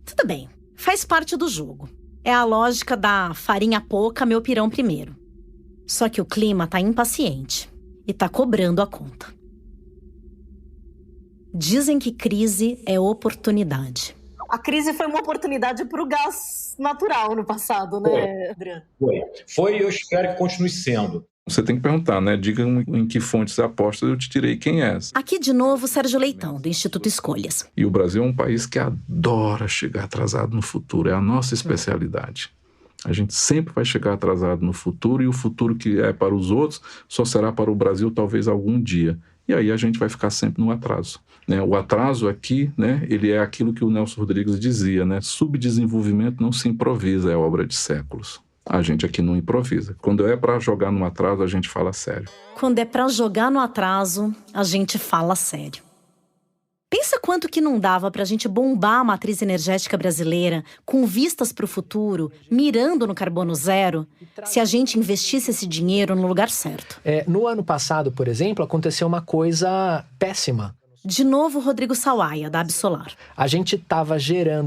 Tudo bem, faz parte do jogo. É a lógica da farinha pouca, meu pirão primeiro. Só que o clima está impaciente e está cobrando a conta. Dizem que crise é oportunidade. A crise foi uma oportunidade para o gás natural no passado, né, Adriano? Foi e eu espero que continue sendo. Você tem que perguntar, né? Diga em que fontes você aposta, eu te direi quem é. Aqui de novo, Sérgio Leitão, do Instituto Escolhas. E o Brasil é um país que adora chegar atrasado no futuro, é a nossa especialidade. A gente sempre vai chegar atrasado no futuro e o futuro que é para os outros só será para o Brasil talvez algum dia. E aí a gente vai ficar sempre no atraso. Né? O atraso aqui, né, ele é aquilo que o Nelson Rodrigues dizia, né? Subdesenvolvimento não se improvisa, é obra de séculos. A gente aqui não improvisa. Quando é para jogar no atraso, a gente fala sério. Quando é para jogar no atraso, a gente fala sério. Pensa quanto que não dava para a gente bombar a matriz energética brasileira com vistas para o futuro, mirando no carbono zero, se a gente investisse esse dinheiro no lugar certo. No ano passado, por exemplo, aconteceu uma coisa péssima. De novo, Rodrigo Sawaia, da Absolar. A gente estava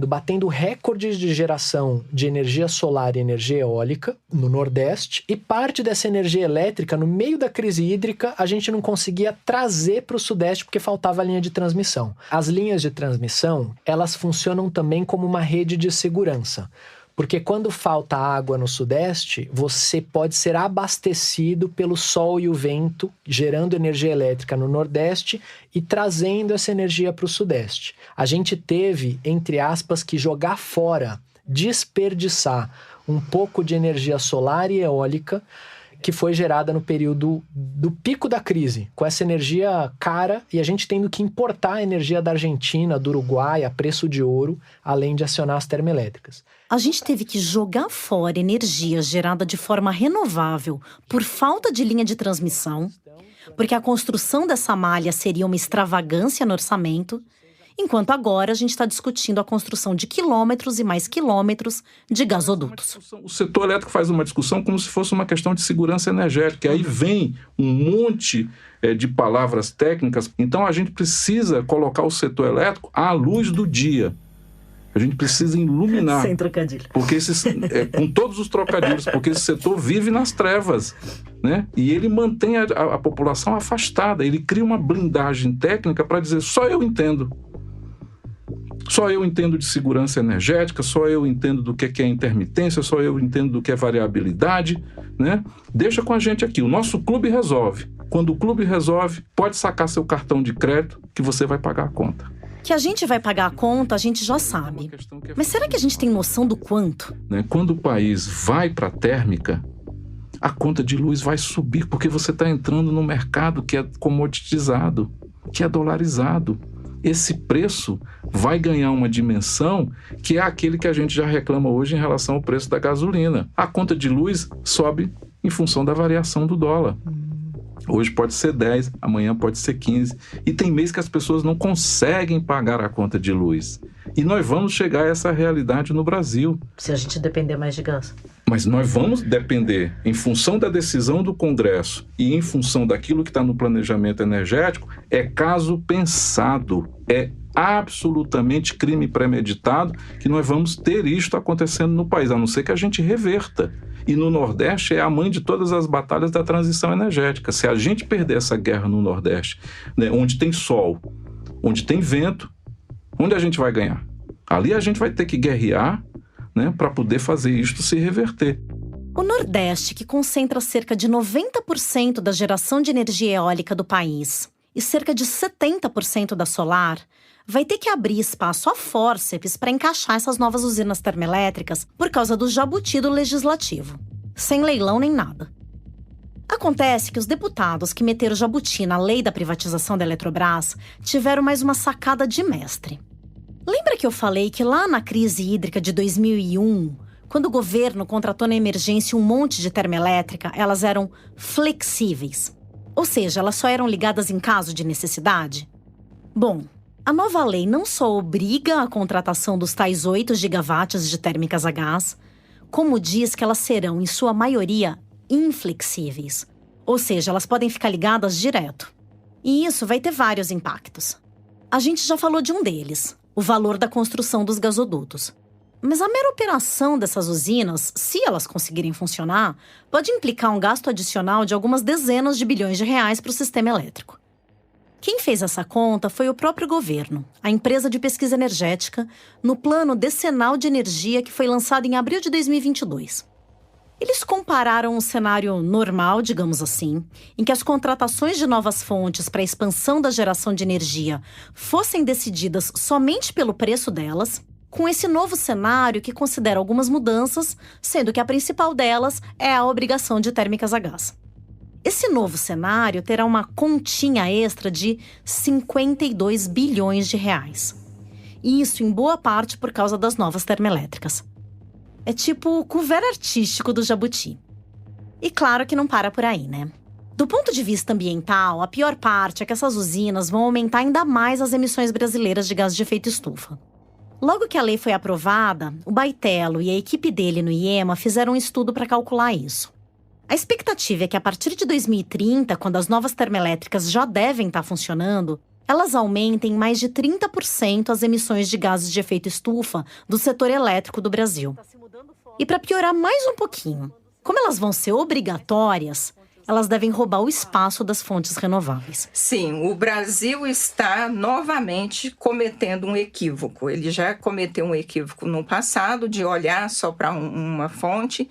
batendo recordes de geração de energia solar e energia eólica no Nordeste, e parte dessa energia elétrica, no meio da crise hídrica, a gente não conseguia trazer para o Sudeste porque faltava a linha de transmissão. As linhas de transmissão, elas funcionam também como uma rede de segurança. Porque quando falta água no Sudeste, você pode ser abastecido pelo sol e o vento, gerando energia elétrica no Nordeste e trazendo essa energia para o Sudeste. A gente teve, entre aspas, que jogar fora, desperdiçar um pouco de energia solar e eólica que foi gerada no período do pico da crise, com essa energia cara, e a gente tendo que importar a energia da Argentina, do Uruguai, a preço de ouro, além de acionar as termoelétricas. A gente teve que jogar fora energia gerada de forma renovável por falta de linha de transmissão, porque a construção dessa malha seria uma extravagância no orçamento, enquanto agora a gente está discutindo a construção de quilômetros e mais quilômetros de gasodutos. O setor elétrico faz uma discussão como se fosse uma questão de segurança energética. Aí vem um monte de palavras técnicas. Então a gente precisa colocar o setor elétrico à luz do dia. A gente precisa iluminar. Sem trocadilho. Porque com todos os trocadilhos, porque esse setor vive nas trevas, né? E ele mantém a população afastada. Ele cria uma blindagem técnica para dizer, só eu entendo. Só eu entendo de segurança energética, só eu entendo do que é intermitência, só eu entendo do que é variabilidade, né? Deixa com a gente aqui, o nosso clube resolve. Quando o clube resolve, pode sacar seu cartão de crédito que você vai pagar a conta. Que a gente vai pagar a conta, a gente já sabe. Mas será que a gente tem noção do quanto? Quando o país vai para a térmica, a conta de luz vai subir, porque você está entrando no mercado que é comoditizado, que é dolarizado. Esse preço vai ganhar uma dimensão que é aquele que a gente já reclama hoje em relação ao preço da gasolina. A conta de luz sobe em função da variação do dólar. Hoje pode ser 10, amanhã pode ser 15. E tem mês que as pessoas não conseguem pagar a conta de luz. E nós vamos chegar a essa realidade no Brasil. Se a gente depender mais de gás. Mas nós vamos depender, em função da decisão do Congresso e em função daquilo que está no planejamento energético, é caso pensado, é absolutamente crime premeditado que nós vamos ter isto acontecendo no país, a não ser que a gente reverta. E no Nordeste é a mãe de todas as batalhas da transição energética. Se a gente perder essa guerra no Nordeste, onde tem sol, onde tem vento, onde a gente vai ganhar? Ali a gente vai ter que guerrear, para poder fazer isto se reverter. O Nordeste, que concentra cerca de 90% da geração de energia eólica do país e cerca de 70% da solar, vai ter que abrir espaço a fórceps para encaixar essas novas usinas termoelétricas por causa do jabuti do legislativo, sem leilão nem nada. Acontece que os deputados que meteram jabuti na lei da privatização da Eletrobras tiveram mais uma sacada de mestre. Lembra que eu falei que lá na crise hídrica de 2001, quando o governo contratou na emergência um monte de termoelétrica, elas eram flexíveis? Ou seja, elas só eram ligadas em caso de necessidade? Bom, a nova lei não só obriga a contratação dos tais 8 gigawatts de térmicas a gás, como diz que elas serão, em sua maioria, inflexíveis. Ou seja, elas podem ficar ligadas direto. E isso vai ter vários impactos. A gente já falou de um deles, o valor da construção dos gasodutos. Mas a mera operação dessas usinas, se elas conseguirem funcionar, pode implicar um gasto adicional de algumas dezenas de bilhões de reais para o sistema elétrico. Quem fez essa conta foi o próprio governo, a empresa de pesquisa energética, no Plano Decenal de Energia que foi lançado em abril de 2022. Eles compararam um cenário normal, digamos assim, em que as contratações de novas fontes para a expansão da geração de energia fossem decididas somente pelo preço delas, com esse novo cenário que considera algumas mudanças, sendo que a principal delas é a obrigação de térmicas a gás. Esse novo cenário terá uma continha extra de 52 bilhões de reais. E isso em boa parte por causa das novas termoelétricas. É tipo o couvert artístico do jabuti. E claro que não para por aí, né? Do ponto de vista ambiental, a pior parte é que essas usinas vão aumentar ainda mais as emissões brasileiras de gás de efeito estufa. Logo que a lei foi aprovada, o Baitello e a equipe dele no IEMA fizeram um estudo para calcular isso. A expectativa é que a partir de 2030, quando as novas termoelétricas já devem estar funcionando, elas aumentem mais de 30% as emissões de gases de efeito estufa do setor elétrico do Brasil. E para piorar mais um pouquinho, como elas vão ser obrigatórias, elas devem roubar o espaço das fontes renováveis. Sim, o Brasil está novamente cometendo um equívoco. Ele já cometeu um equívoco no passado de olhar só para uma fonte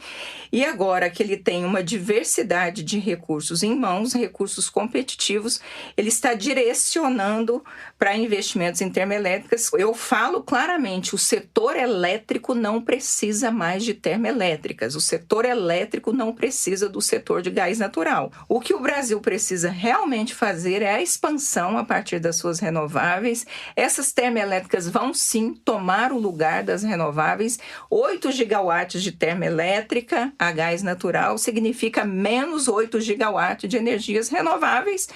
e agora que ele tem uma diversidade de recursos em mãos, recursos competitivos, ele está direcionando para investimentos em termoelétricas. Eu falo claramente, o setor elétrico não precisa mais de termoelétricas, o setor elétrico não precisa do setor de gás natural. O que o Brasil precisa realmente fazer é a expansão a partir das suas renováveis. Essas termoelétricas vão sim tomar o lugar das renováveis. 8 gigawatts de termoelétrica a gás natural significa menos 8 gigawatts de energias renováveis,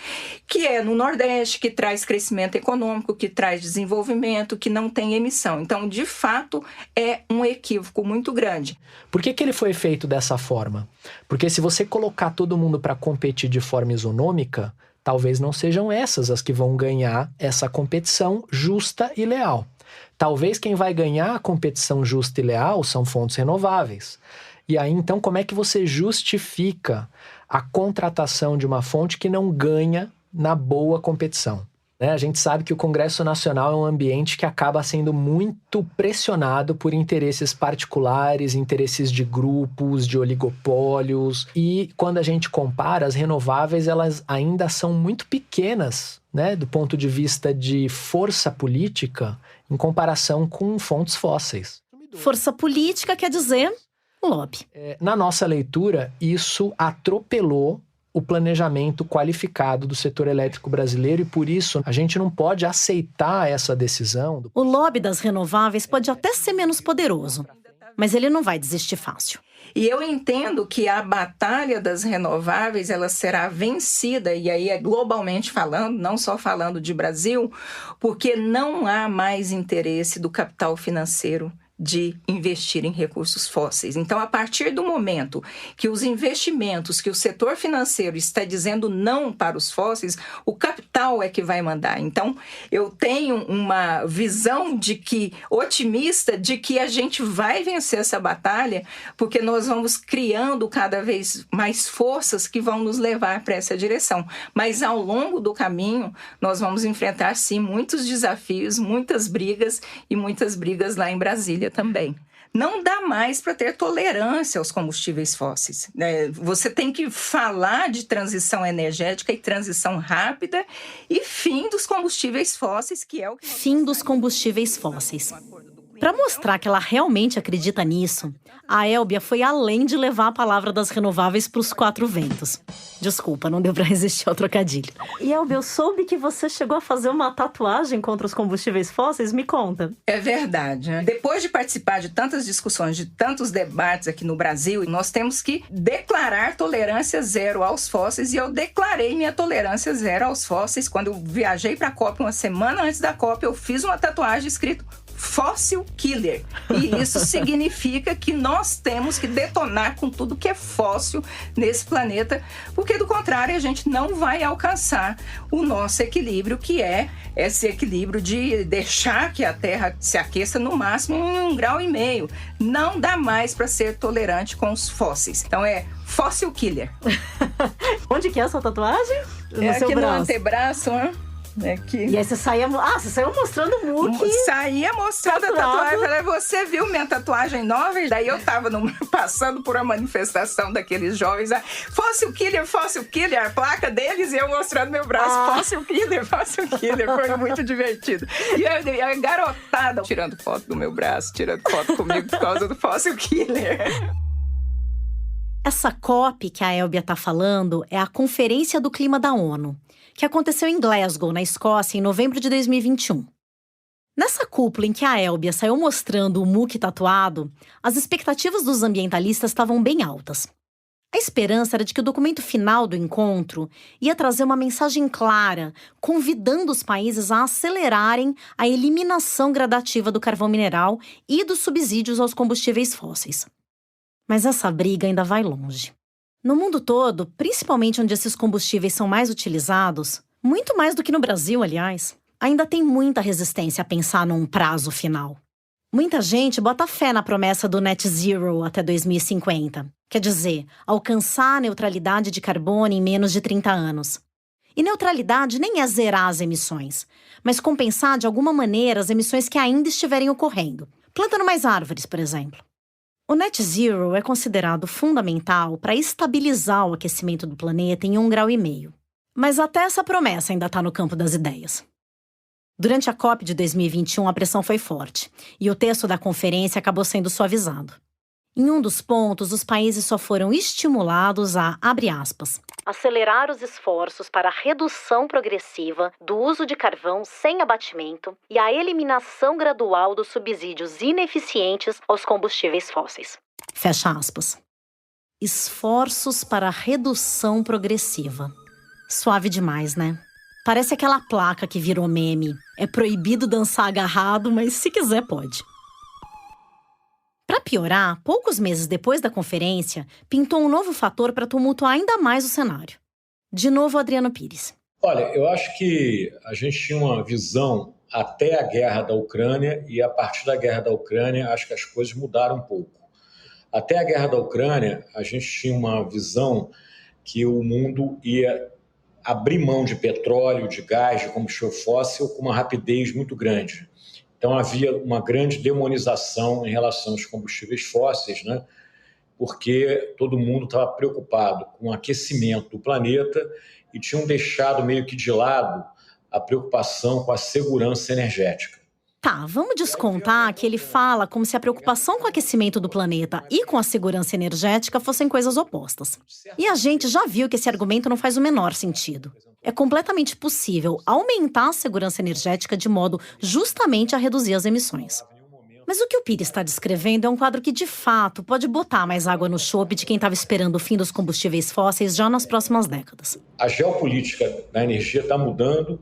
que é no Nordeste, que traz crescimento econômico, que traz desenvolvimento, que não tem emissão. Então, de fato, é um equívoco muito grande. Por que ele foi feito dessa forma? Porque se você colocar todo mundo para competir de forma isonômica, talvez não sejam essas as que vão ganhar essa competição justa e leal. Talvez quem vai ganhar a competição justa e leal são fontes renováveis. E aí, então, como é que você justifica a contratação de uma fonte que não ganha na boa competição? A gente sabe que o Congresso Nacional é um ambiente que acaba sendo muito pressionado por interesses particulares, interesses de grupos, de oligopólios. E quando a gente compara, as renováveis, elas ainda são muito pequenas, do ponto de vista de força política, em comparação com fontes fósseis. Força política quer dizer lobby. Na nossa leitura, isso atropelou o planejamento qualificado do setor elétrico brasileiro e, por isso, a gente não pode aceitar essa decisão. O lobby das renováveis pode até ser menos poderoso, mas ele não vai desistir fácil. E eu entendo que a batalha das renováveis ela será vencida, e aí é globalmente falando, não só falando de Brasil, porque não há mais interesse do capital financeiro de investir em recursos fósseis. Então, a partir do momento que os investimentos, que o setor financeiro está dizendo não para os fósseis, o capital é que vai mandar. Então, eu tenho uma visão otimista de que a gente vai vencer essa batalha, porque nós vamos criando cada vez mais forças que vão nos levar para essa direção. Mas, ao longo do caminho, nós vamos enfrentar, sim, muitos desafios, muitas brigas lá em Brasília também. Não dá mais para ter tolerância aos combustíveis fósseis. Você tem que falar de transição energética e transição rápida e fim dos combustíveis fósseis, que é o que... Fim dos combustíveis fósseis. Para mostrar que ela realmente acredita nisso, a Elbia foi além de levar a palavra das renováveis para os 4 ventos. Desculpa, não deu para resistir ao trocadilho. E Elbia, eu soube que você chegou a fazer uma tatuagem contra os combustíveis fósseis. Me conta. É verdade. Depois de participar de tantas discussões, de tantos debates aqui no Brasil, nós temos que declarar tolerância zero aos fósseis, e eu declarei minha tolerância zero aos fósseis. Quando eu viajei para a COP, uma semana antes da COP, eu fiz uma tatuagem escrito Fossil Killer. E isso significa que nós temos que detonar com tudo que é fóssil nesse planeta, porque do contrário a gente não vai alcançar o nosso equilíbrio, que é esse equilíbrio de deixar que a Terra se aqueça no máximo em 1,5 graus. Não dá mais para ser tolerante com os fósseis. Então é Fossil Killer. Onde que é essa tatuagem? No seu braço. No antebraço, né? Aqui. E aí você saiu mostrando o Mookie. Saía mostrando a tatuagem. Falei, você viu minha tatuagem nova? E daí eu tava passando por uma manifestação daqueles jovens. Fossil Killer, a placa deles, e eu mostrando meu braço. Fossil Killer. Foi muito divertido. E a garotada tirando foto do meu braço, tirando foto comigo por causa do Fossil Killer. Essa COP que a Elbia tá falando é a Conferência do Clima da ONU, que aconteceu em Glasgow, na Escócia, em novembro de 2021. Nessa cúpula em que a Elbia saiu mostrando o Mookie tatuado, as expectativas dos ambientalistas estavam bem altas. A esperança era de que o documento final do encontro ia trazer uma mensagem clara, convidando os países a acelerarem a eliminação gradativa do carvão mineral e dos subsídios aos combustíveis fósseis. Mas essa briga ainda vai longe. No mundo todo, principalmente onde esses combustíveis são mais utilizados, muito mais do que no Brasil, aliás, ainda tem muita resistência a pensar num prazo final. Muita gente bota fé na promessa do Net Zero até 2050, quer dizer, alcançar a neutralidade de carbono em menos de 30 anos. E neutralidade nem é zerar as emissões, mas compensar de alguma maneira as emissões que ainda estiverem ocorrendo, plantando mais árvores, por exemplo. O Net Zero é considerado fundamental para estabilizar o aquecimento do planeta em 1,5 graus. Mas até essa promessa ainda está no campo das ideias. Durante a COP de 2021, a pressão foi forte, e o texto da conferência acabou sendo suavizado. Em um dos pontos, os países só foram estimulados a, abre aspas, acelerar os esforços para a redução progressiva do uso de carvão sem abatimento e a eliminação gradual dos subsídios ineficientes aos combustíveis fósseis. Fecha aspas. Esforços para a redução progressiva. Suave demais, né? Parece aquela placa que virou meme. É proibido dançar agarrado, mas se quiser pode. Para piorar, poucos meses depois da conferência, pintou um novo fator para tumultuar ainda mais o cenário. De novo, Adriano Pires. Olha, eu acho que a gente tinha uma visão até a guerra da Ucrânia, e a partir da guerra da Ucrânia, acho que as coisas mudaram um pouco. Até a guerra da Ucrânia, a gente tinha uma visão que o mundo ia abrir mão de petróleo, de gás, de combustível fóssil com uma rapidez muito grande. Então havia uma grande demonização em relação aos combustíveis fósseis, né? Porque todo mundo estava preocupado com o aquecimento do planeta e tinham deixado meio que de lado a preocupação com a segurança energética. Tá, vamos descontar que ele fala como se a preocupação com o aquecimento do planeta e com a segurança energética fossem coisas opostas. E a gente já viu que esse argumento não faz o menor sentido. É completamente possível aumentar a segurança energética de modo justamente a reduzir as emissões. Mas o que o Pires está descrevendo é um quadro que, de fato, pode botar mais água no chope de quem estava esperando o fim dos combustíveis fósseis já nas próximas décadas. A geopolítica da energia está mudando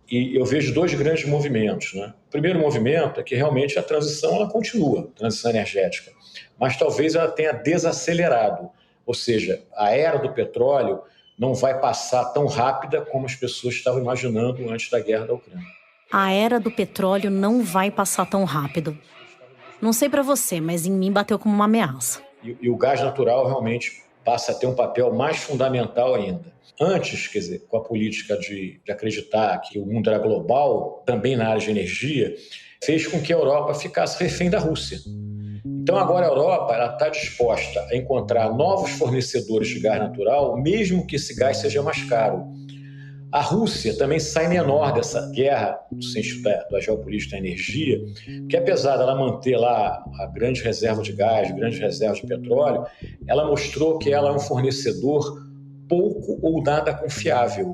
e eu vejo dois grandes movimentos, né? O primeiro movimento é que realmente a transição ela continua, a transição energética, mas talvez ela tenha desacelerado, ou seja, a era do petróleo não vai passar tão rápida como as pessoas estavam imaginando antes da guerra da Ucrânia. A era do petróleo não vai passar tão rápido. Não sei pra você, mas em mim bateu como uma ameaça. E o gás natural realmente passa a ter um papel mais fundamental ainda. Antes, quer dizer, com a política de acreditar que o mundo era global, também na área de energia, fez com que a Europa ficasse refém da Rússia. Então agora a Europa está disposta a encontrar novos fornecedores de gás natural, mesmo que esse gás seja mais caro. A Rússia também sai menor dessa guerra, no sentido da geopolítica da energia, porque apesar dela manter lá a grande reserva de gás, grande reserva de petróleo, ela mostrou que ela é um fornecedor pouco ou nada confiável.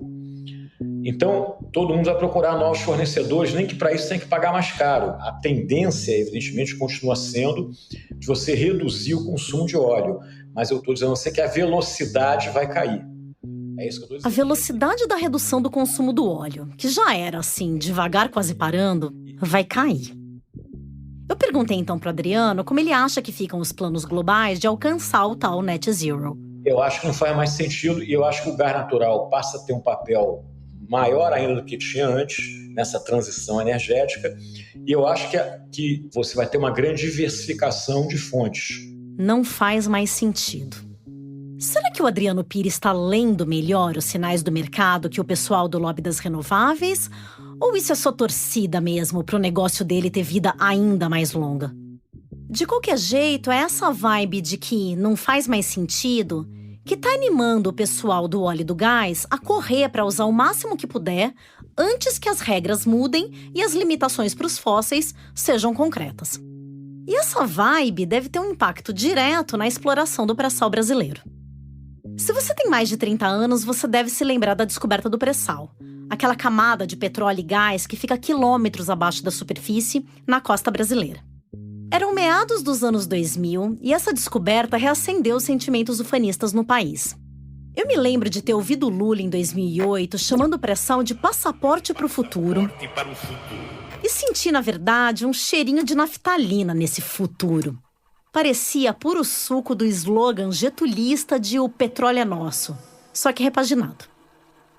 Então, todo mundo vai procurar novos fornecedores, nem que para isso tem que pagar mais caro. A tendência, evidentemente, continua sendo de você reduzir o consumo de óleo, mas eu estou dizendo a você que a velocidade vai cair. É isso que eu estou dizendo. A velocidade da redução do consumo do óleo, que já era assim, devagar, quase parando, vai cair. Eu perguntei então para o Adriano como ele acha que ficam os planos globais de alcançar o tal net zero. Eu acho que não faz mais sentido e eu acho que o gás natural passa a ter um papel maior ainda do que tinha antes nessa transição energética e eu acho que você vai ter uma grande diversificação de fontes. Não faz mais sentido. Será que o Adriano Pires está lendo melhor os sinais do mercado que o pessoal do lobby das renováveis? Ou isso é só torcida mesmo para o negócio dele ter vida ainda mais longa? De qualquer jeito, é essa vibe de que não faz mais sentido que está animando o pessoal do óleo e do gás a correr para usar o máximo que puder antes que as regras mudem e as limitações para os fósseis sejam concretas. E essa vibe deve ter um impacto direto na exploração do pré-sal brasileiro. Se você tem mais de 30 anos, você deve se lembrar da descoberta do pré-sal, aquela camada de petróleo e gás que fica quilômetros abaixo da superfície na costa brasileira. Eram meados dos anos 2000 e essa descoberta reacendeu os sentimentos ufanistas no país. Eu me lembro de ter ouvido Lula em 2008 chamando o pré-sal de passaporte para o futuro. E senti, na verdade, um cheirinho de naftalina nesse futuro. Parecia puro suco do slogan getulista de "o petróleo é nosso", só que repaginado.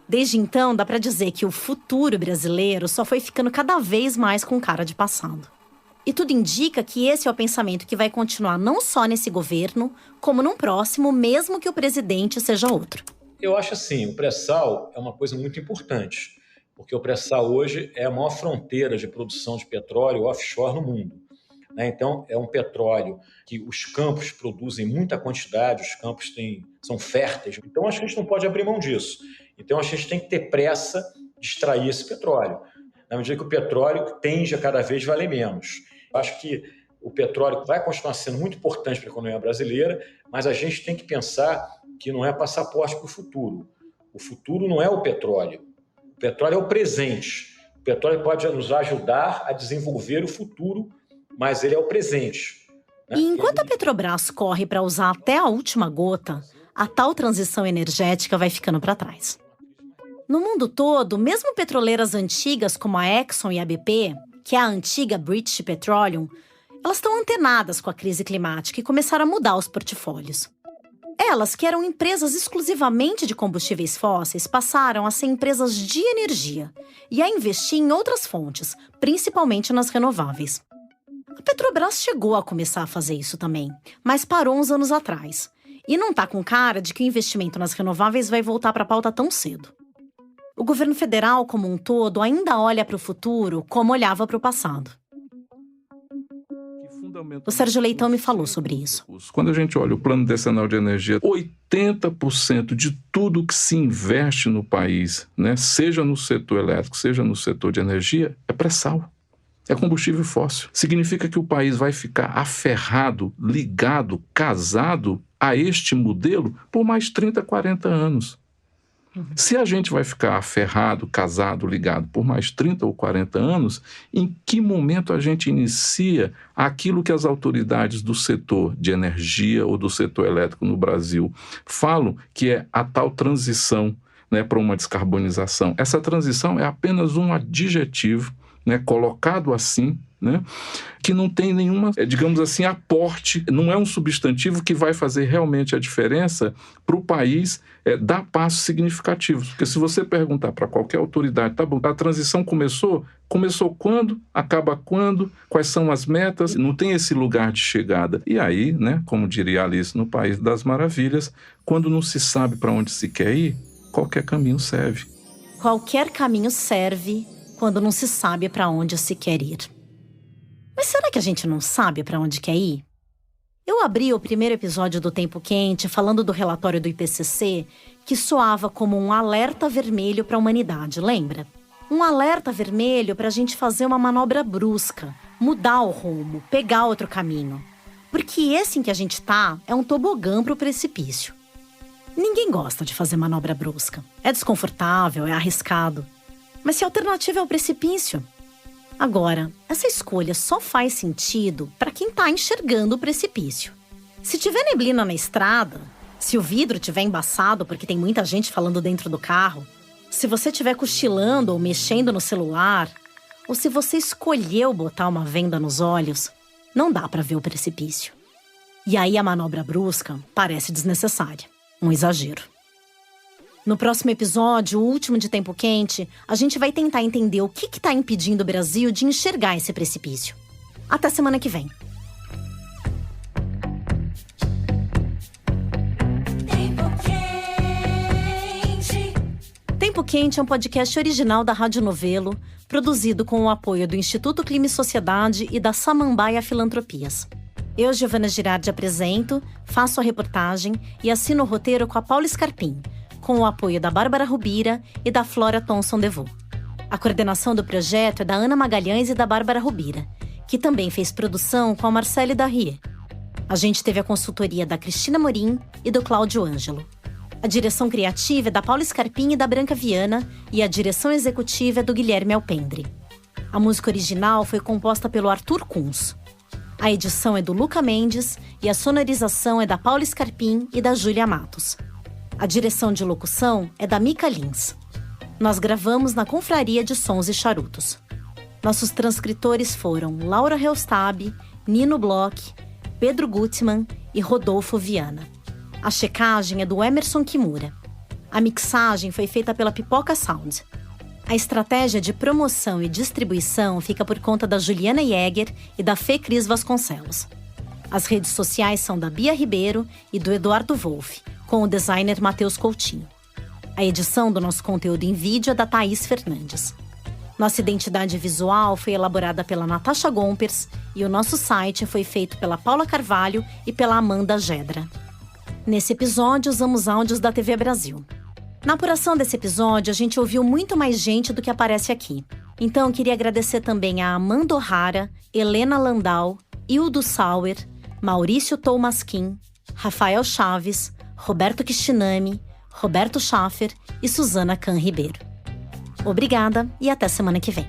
Desde então, dá para dizer que o futuro brasileiro só foi ficando cada vez mais com cara de passado. E tudo indica que esse é o pensamento que vai continuar não só nesse governo, como num próximo, mesmo que o presidente seja outro. Eu acho assim, o pré-sal é uma coisa muito importante, porque o pré-sal hoje é a maior fronteira de produção de petróleo offshore no mundo. Então, é um petróleo que os campos produzem muita quantidade, os campos são férteis. Então, acho que a gente não pode abrir mão disso. Então, a gente tem que ter pressa de extrair esse petróleo, na medida que o petróleo tende a cada vez valer menos. Acho que o petróleo vai continuar sendo muito importante para a economia brasileira, mas a gente tem que pensar que não é passaporte para o futuro. O futuro não é o petróleo. O petróleo é o presente. O petróleo pode nos ajudar a desenvolver o futuro, mas ele é o presente. E enquanto a Petrobras corre para usar até a última gota, a tal transição energética vai ficando para trás. No mundo todo, mesmo petroleiras antigas como a Exxon e a BP, que é a antiga British Petroleum, elas estão antenadas com a crise climática e começaram a mudar os portfólios. Elas, que eram empresas exclusivamente de combustíveis fósseis, passaram a ser empresas de energia e a investir em outras fontes, principalmente nas renováveis. A Petrobras chegou a começar a fazer isso também, mas parou uns anos atrás. E não está com cara de que o investimento nas renováveis vai voltar para a pauta tão cedo. O governo federal, como um todo, ainda olha para o futuro como olhava para o passado. O Sérgio Leitão me falou sobre isso. Quando a gente olha o Plano Decenal de Energia, 80% de tudo que se investe no país, né, seja no setor elétrico, seja no setor de energia, é pré-sal. É combustível fóssil. Significa que o país vai ficar aferrado, ligado, casado a este modelo por mais 30, 40 anos. Se a gente vai ficar aferrado, casado, ligado por mais 30 ou 40 anos, em que momento a gente inicia aquilo que as autoridades do setor de energia ou do setor elétrico no Brasil falam que é a tal transição, né, para uma descarbonização? Essa transição é apenas um adjetivo, né, colocado assim, né, que não tem nenhuma, digamos assim, aporte, não é um substantivo que vai fazer realmente a diferença para o país dar passos significativos. Porque se você perguntar para qualquer autoridade, tá bom, a transição começou quando? Acaba quando? Quais são as metas? Não tem esse lugar de chegada. E aí, né, como diria Alice no País das Maravilhas, quando não se sabe para onde se quer ir, qualquer caminho serve. Qualquer caminho serve quando não se sabe para onde se quer ir. Mas será que a gente não sabe para onde quer ir? Eu abri o primeiro episódio do Tempo Quente falando do relatório do IPCC, que soava como um alerta vermelho para a humanidade, lembra? Um alerta vermelho para a gente fazer uma manobra brusca, mudar o rumo, pegar outro caminho. Porque esse em que a gente tá é um tobogã para o precipício. Ninguém gosta de fazer manobra brusca. É desconfortável, é arriscado. Mas se a alternativa é o precipício? Agora, essa escolha só faz sentido para quem está enxergando o precipício. Se tiver neblina na estrada, se o vidro estiver embaçado porque tem muita gente falando dentro do carro, se você estiver cochilando ou mexendo no celular, ou se você escolheu botar uma venda nos olhos, não dá para ver o precipício. E aí a manobra brusca parece desnecessária, um exagero. No próximo episódio, o último de Tempo Quente, a gente vai tentar entender o que está impedindo o Brasil de enxergar esse precipício. Até semana que vem. Tempo Quente é um podcast original da Rádio Novelo, produzido com o apoio do Instituto Clima e Sociedade e da Samambaia Filantropias. Eu, Giovana Girardi, apresento, faço a reportagem e assino o roteiro com a Paula Scarpim, com o apoio da Bárbara Rubira e da Flora Thomson-DeVoe. A coordenação do projeto é da Ana Magalhães e da Bárbara Rubira, que também fez produção com a Marcele Darrier. A gente teve a consultoria da Cristina Morim e do Cláudio Ângelo. A direção criativa é da Paula Scarpim e da Branca Viana e a direção executiva é do Guilherme Alpendre. A música original foi composta pelo Arthur Kunz. A edição é do Luca Mendes e a sonorização é da Paula Scarpim e da Júlia Matos. A direção de locução é da Mica Lins. Nós gravamos na Confraria de Sons e Charutos. Nossos transcritores foram Laura Reustab, Nino Bloch, Pedro Gutmann e Rodolfo Viana. A checagem é do Emerson Kimura. A mixagem foi feita pela Pipoca Sound. A estratégia de promoção e distribuição fica por conta da Juliana Jäger e da Fê Cris Vasconcelos. As redes sociais são da Bia Ribeiro e do Eduardo Wolff, com o designer Matheus Coutinho. A edição do nosso conteúdo em vídeo é da Thaís Fernandes. Nossa identidade visual foi elaborada pela Natasha Gompers e o nosso site foi feito pela Paula Carvalho e pela Amanda Gedra. Nesse episódio, usamos áudios da TV Brasil. Na apuração desse episódio, a gente ouviu muito mais gente do que aparece aqui. Então, eu queria agradecer também a Amanda O'Hara, Helena Landau, Hildo Sauer, Maurício Tolmasquim, Rafael Chaves, Roberto Kishinami, Roberto Schaffer e Suzana Can Ribeiro. Obrigada e até semana que vem.